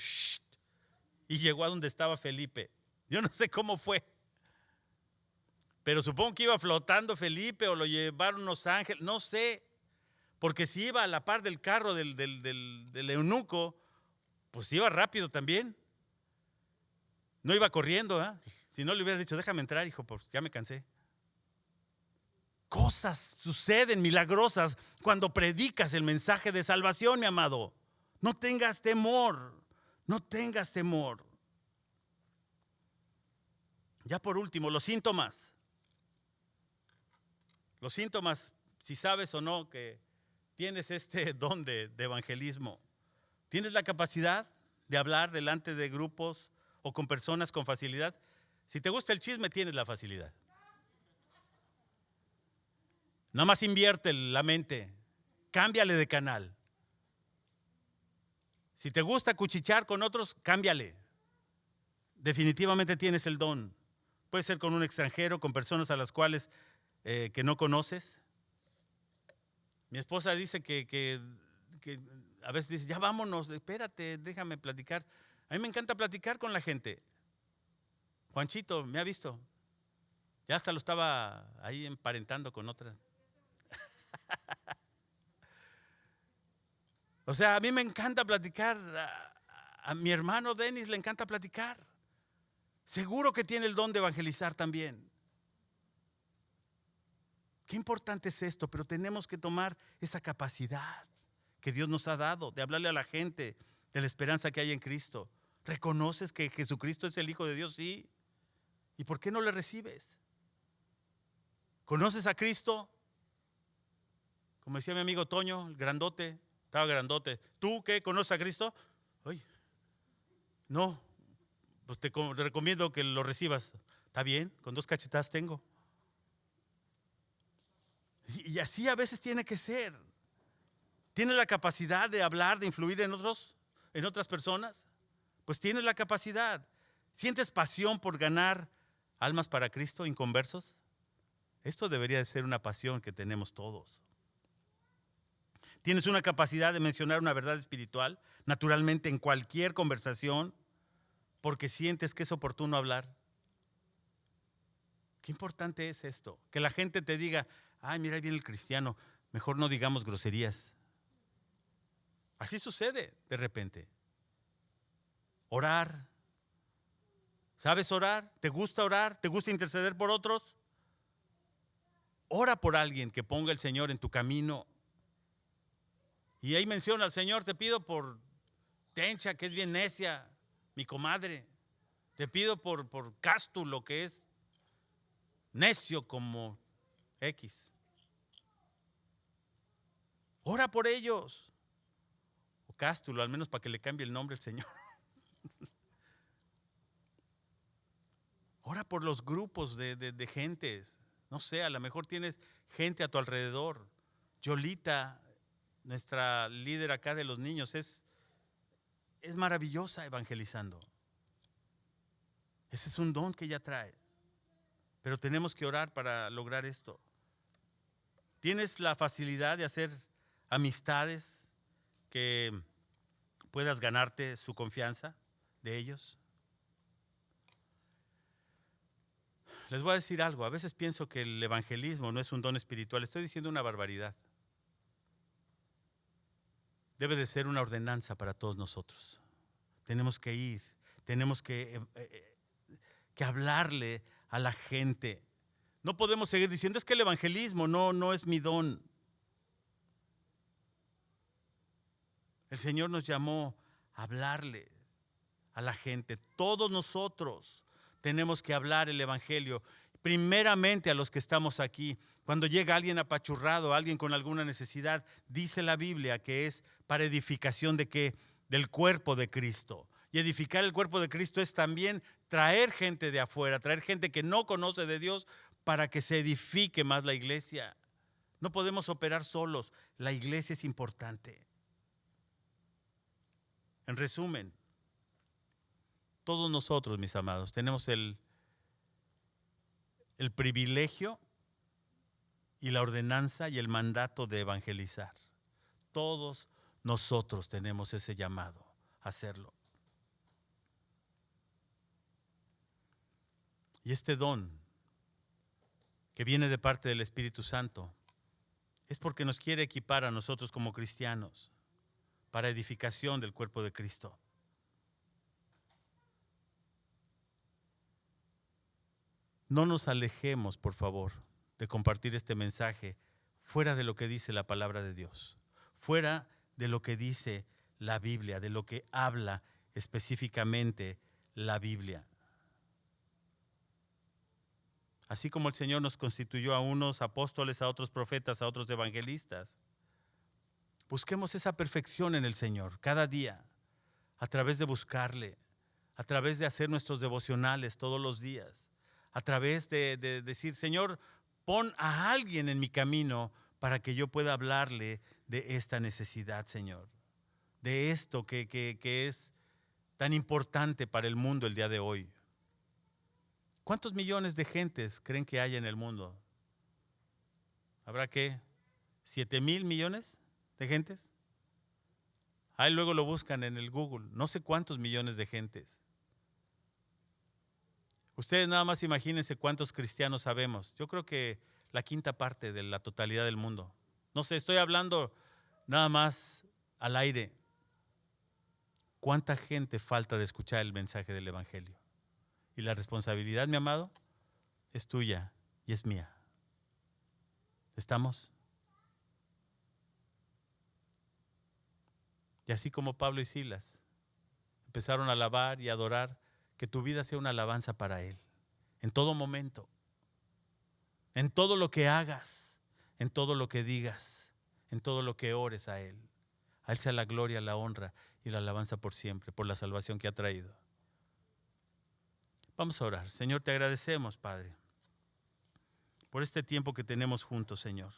Y llegó a donde estaba Felipe. Yo no sé cómo fue. Pero supongo que iba flotando Felipe o lo llevaron los ángeles. No sé. Porque si iba a la par del carro del eunuco, pues iba rápido también. No iba corriendo, ¿eh? Si no le hubiera dicho, déjame entrar, hijo, pues ya me cansé. Cosas suceden milagrosas cuando predicas el mensaje de salvación, mi amado. No tengas temor, no tengas temor. Ya por último, los síntomas. Los síntomas, si sabes o no que tienes este don de evangelismo. Tienes la capacidad de hablar delante de grupos o con personas con facilidad. Si te gusta el chisme, tienes la facilidad. Nada más invierte la mente, cámbiale de canal. Si te gusta cuchichear con otros, cámbiale. Definitivamente tienes el don. Puede ser con un extranjero, con personas a las cuales que no conoces. Mi esposa dice que a veces dice, ya vámonos, espérate, déjame platicar. A mí me encanta platicar con la gente. Juanchito me ha visto. Ya hasta lo estaba ahí emparentando con otra. O sea, a mí me encanta platicar. A mi hermano Denis le encanta platicar. Seguro que tiene el don de evangelizar también. Qué importante es esto, pero tenemos que tomar esa capacidad que Dios nos ha dado de hablarle a la gente de la esperanza que hay en Cristo. ¿Reconoces que Jesucristo es el Hijo de Dios? Sí. ¿Y por qué no le recibes? ¿Conoces a Cristo? Como decía mi amigo Toño, el grandote, estaba grandote. ¿Tú qué? ¿Conoces a Cristo? Ay, no, pues te recomiendo que lo recibas. Está bien, con 2 cachetadas tengo. Y así a veces tiene que ser. ¿Tienes la capacidad de hablar, de influir en otras personas? Pues tienes la capacidad. ¿Sientes pasión por ganar almas para Cristo, inconversos? Esto debería de ser una pasión que tenemos todos. ¿Tienes una capacidad de mencionar una verdad espiritual, naturalmente en cualquier conversación, porque sientes que es oportuno hablar? Qué importante es esto, que la gente te diga, ay, mira, ahí viene el cristiano, mejor no digamos groserías. Así sucede de repente. Orar. ¿Sabes orar? ¿Te gusta orar? ¿Te gusta interceder por otros? Ora por alguien que ponga el Señor en tu camino. Y ahí menciona al Señor, te pido por Tencha, que es bien necia, mi comadre. Te pido por Cástulo, que es necio como X. Ora por ellos. O Cástulo, al menos para que le cambie el nombre al Señor. Ora por los grupos de gentes. No sé, a lo mejor tienes gente a tu alrededor. Yolita, nuestra líder acá de los niños, es maravillosa evangelizando. Ese es un don que ella trae. Pero tenemos que orar para lograr esto. ¿Tienes la facilidad de hacer amistades que puedas ganarte su confianza de ellos? Les voy a decir algo. A veces pienso que el evangelismo no es un don espiritual. Estoy diciendo una barbaridad. Debe de ser una ordenanza para todos nosotros. Tenemos que ir, tenemos que hablarle a la gente. No podemos seguir diciendo, es que el evangelismo no es mi don. El Señor nos llamó a hablarle a la gente. Todos nosotros tenemos que hablar el evangelio, primeramente a los que estamos aquí. Cuando llega alguien apachurrado, alguien con alguna necesidad, dice la Biblia que es para edificación de ¿qué? Del cuerpo de Cristo. Y edificar el cuerpo de Cristo es también traer gente de afuera, traer gente que no conoce de Dios para que se edifique más la iglesia. No podemos operar solos, la iglesia es importante. En resumen, todos nosotros, mis amados, tenemos el privilegio y la ordenanza y el mandato de evangelizar. Todos nosotros tenemos ese llamado a hacerlo. Y este don que viene de parte del Espíritu Santo es porque nos quiere equipar a nosotros como cristianos para edificación del cuerpo de Cristo. No nos alejemos, por favor, de compartir este mensaje fuera de lo que dice la palabra de Dios, fuera de lo que dice la Biblia, de lo que habla específicamente la Biblia. Así como el Señor nos constituyó a unos apóstoles, a otros profetas, a otros evangelistas, busquemos esa perfección en el Señor cada día, a través de buscarle, a través de hacer nuestros devocionales todos los días, a través de decir, Señor, pon a alguien en mi camino para que yo pueda hablarle de esta necesidad, Señor, de esto que es tan importante para el mundo el día de hoy. ¿Cuántos millones de gentes creen que hay en el mundo? ¿Habrá qué? ¿7,000 millones de gentes? Ahí luego lo buscan en el Google. No sé cuántos millones de gentes. Ustedes nada más imagínense cuántos cristianos sabemos. Yo creo que la quinta parte de la totalidad del mundo. No sé, estoy hablando nada más al aire. ¿Cuánta gente falta de escuchar el mensaje del Evangelio? Y la responsabilidad, mi amado, es tuya y es mía. ¿Estamos? Y así como Pablo y Silas empezaron a alabar y adorar, que tu vida sea una alabanza para Él. En todo momento. En todo lo que hagas. En todo lo que digas. En todo lo que ores a Él. A Él sea la gloria, la honra y la alabanza por siempre, por la salvación que ha traído. Vamos a orar. Señor, te agradecemos, Padre, por este tiempo que tenemos juntos, Señor.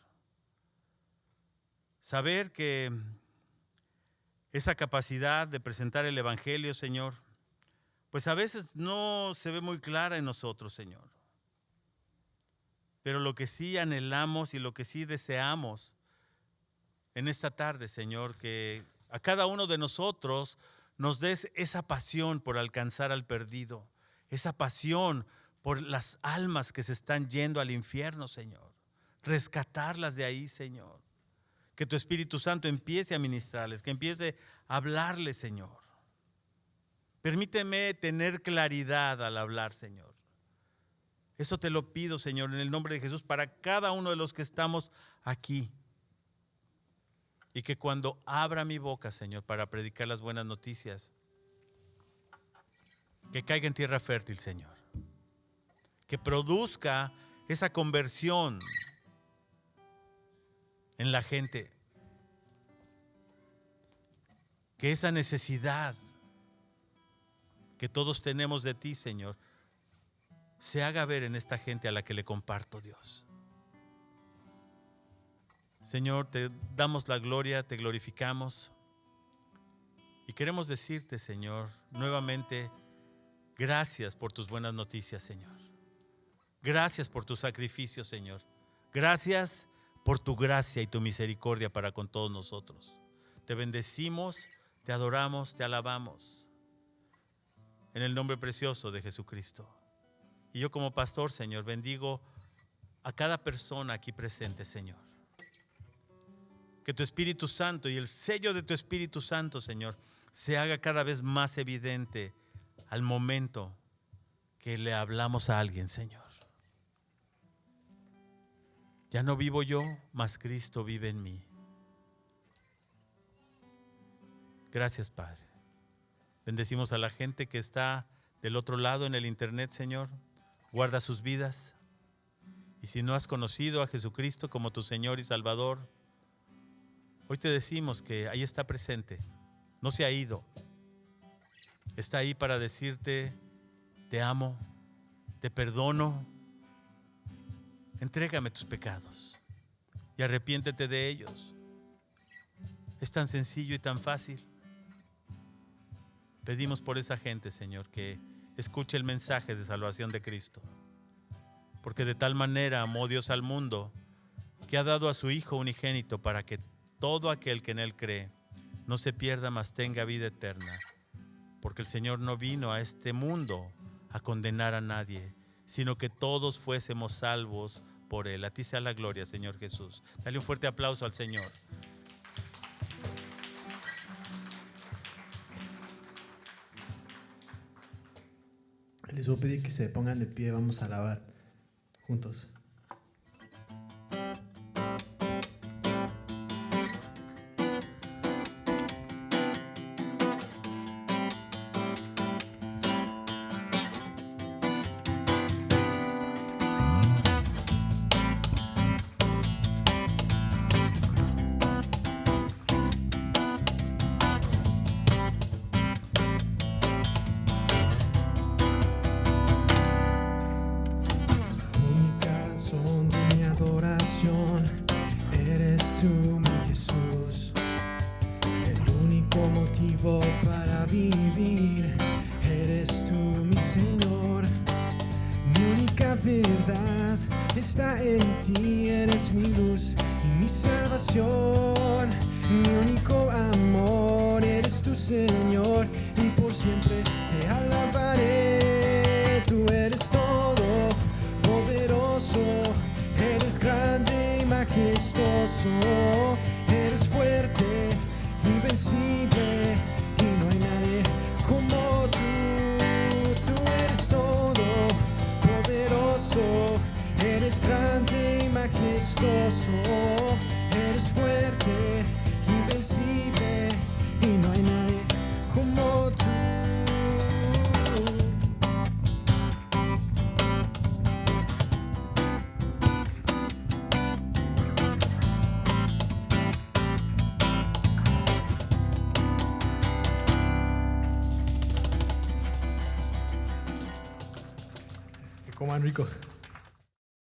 Saber que esa capacidad de presentar el Evangelio, Señor, pues a veces no se ve muy clara en nosotros, Señor. Pero lo que sí anhelamos y lo que sí deseamos en esta tarde, Señor, que a cada uno de nosotros nos des esa pasión por alcanzar al perdido, esa pasión por las almas que se están yendo al infierno, Señor. Rescatarlas de ahí, Señor. Que tu Espíritu Santo empiece a ministrarles, que empiece a hablarles, Señor. Permíteme tener claridad al hablar, Señor. Eso te lo pido, Señor, en el nombre de Jesús, para cada uno de los que estamos aquí. Y que cuando abra mi boca, Señor, para predicar las buenas noticias, que caiga en tierra fértil, Señor. Que produzca esa conversión en la gente. Que esa necesidad que todos tenemos de ti, Señor, se haga ver en esta gente a la que le comparto, Dios. Señor, te damos la gloria, te glorificamos y queremos decirte, Señor, nuevamente, gracias por tus buenas noticias, Señor. Gracias por tu sacrificio, Señor. Gracias por tu gracia y tu misericordia para con todos nosotros. Te bendecimos, te adoramos, te alabamos. En el nombre precioso de Jesucristo. Y yo como pastor, Señor, bendigo a cada persona aquí presente, Señor. Que tu Espíritu Santo y el sello de tu Espíritu Santo, Señor, se haga cada vez más evidente al momento que le hablamos a alguien, Señor. Ya no vivo yo, mas Cristo vive en mí. Gracias, Padre. Bendecimos a la gente que está del otro lado en el internet, Señor. Guarda sus vidas. Y si no has conocido a Jesucristo como tu Señor y Salvador, hoy te decimos que ahí está presente. No se ha ido. Está ahí para decirte, te amo, te perdono. Entrégame tus pecados y arrepiéntete de ellos. Es tan sencillo y tan fácil. Pedimos por esa gente, Señor, que escuche el mensaje de salvación de Cristo. Porque de tal manera amó Dios al mundo, que ha dado a su Hijo unigénito para que todo aquel que en Él cree no se pierda, mas tenga vida eterna. Porque el Señor no vino a este mundo a condenar a nadie, sino que todos fuésemos salvos por Él. A ti sea la gloria, Señor Jesús. Dale un fuerte aplauso al Señor. Les voy a pedir que se pongan de pie, vamos a alabar juntos. Eres tú, mi Jesús, el único motivo para vivir. Eres tú, mi Señor, mi única verdad está en ti. Eres mi luz y mi salvación, mi único amor. Eres tú, Señor, y por siempre te alabaré. Tú eres todo poderoso, eres grande y majestuoso, eres fuerte, invencible, y no hay nadie como tú. Tú eres todo poderoso, eres grande y majestuoso, eres fuerte, invencible, y no hay nadie como tú. Que coman rico.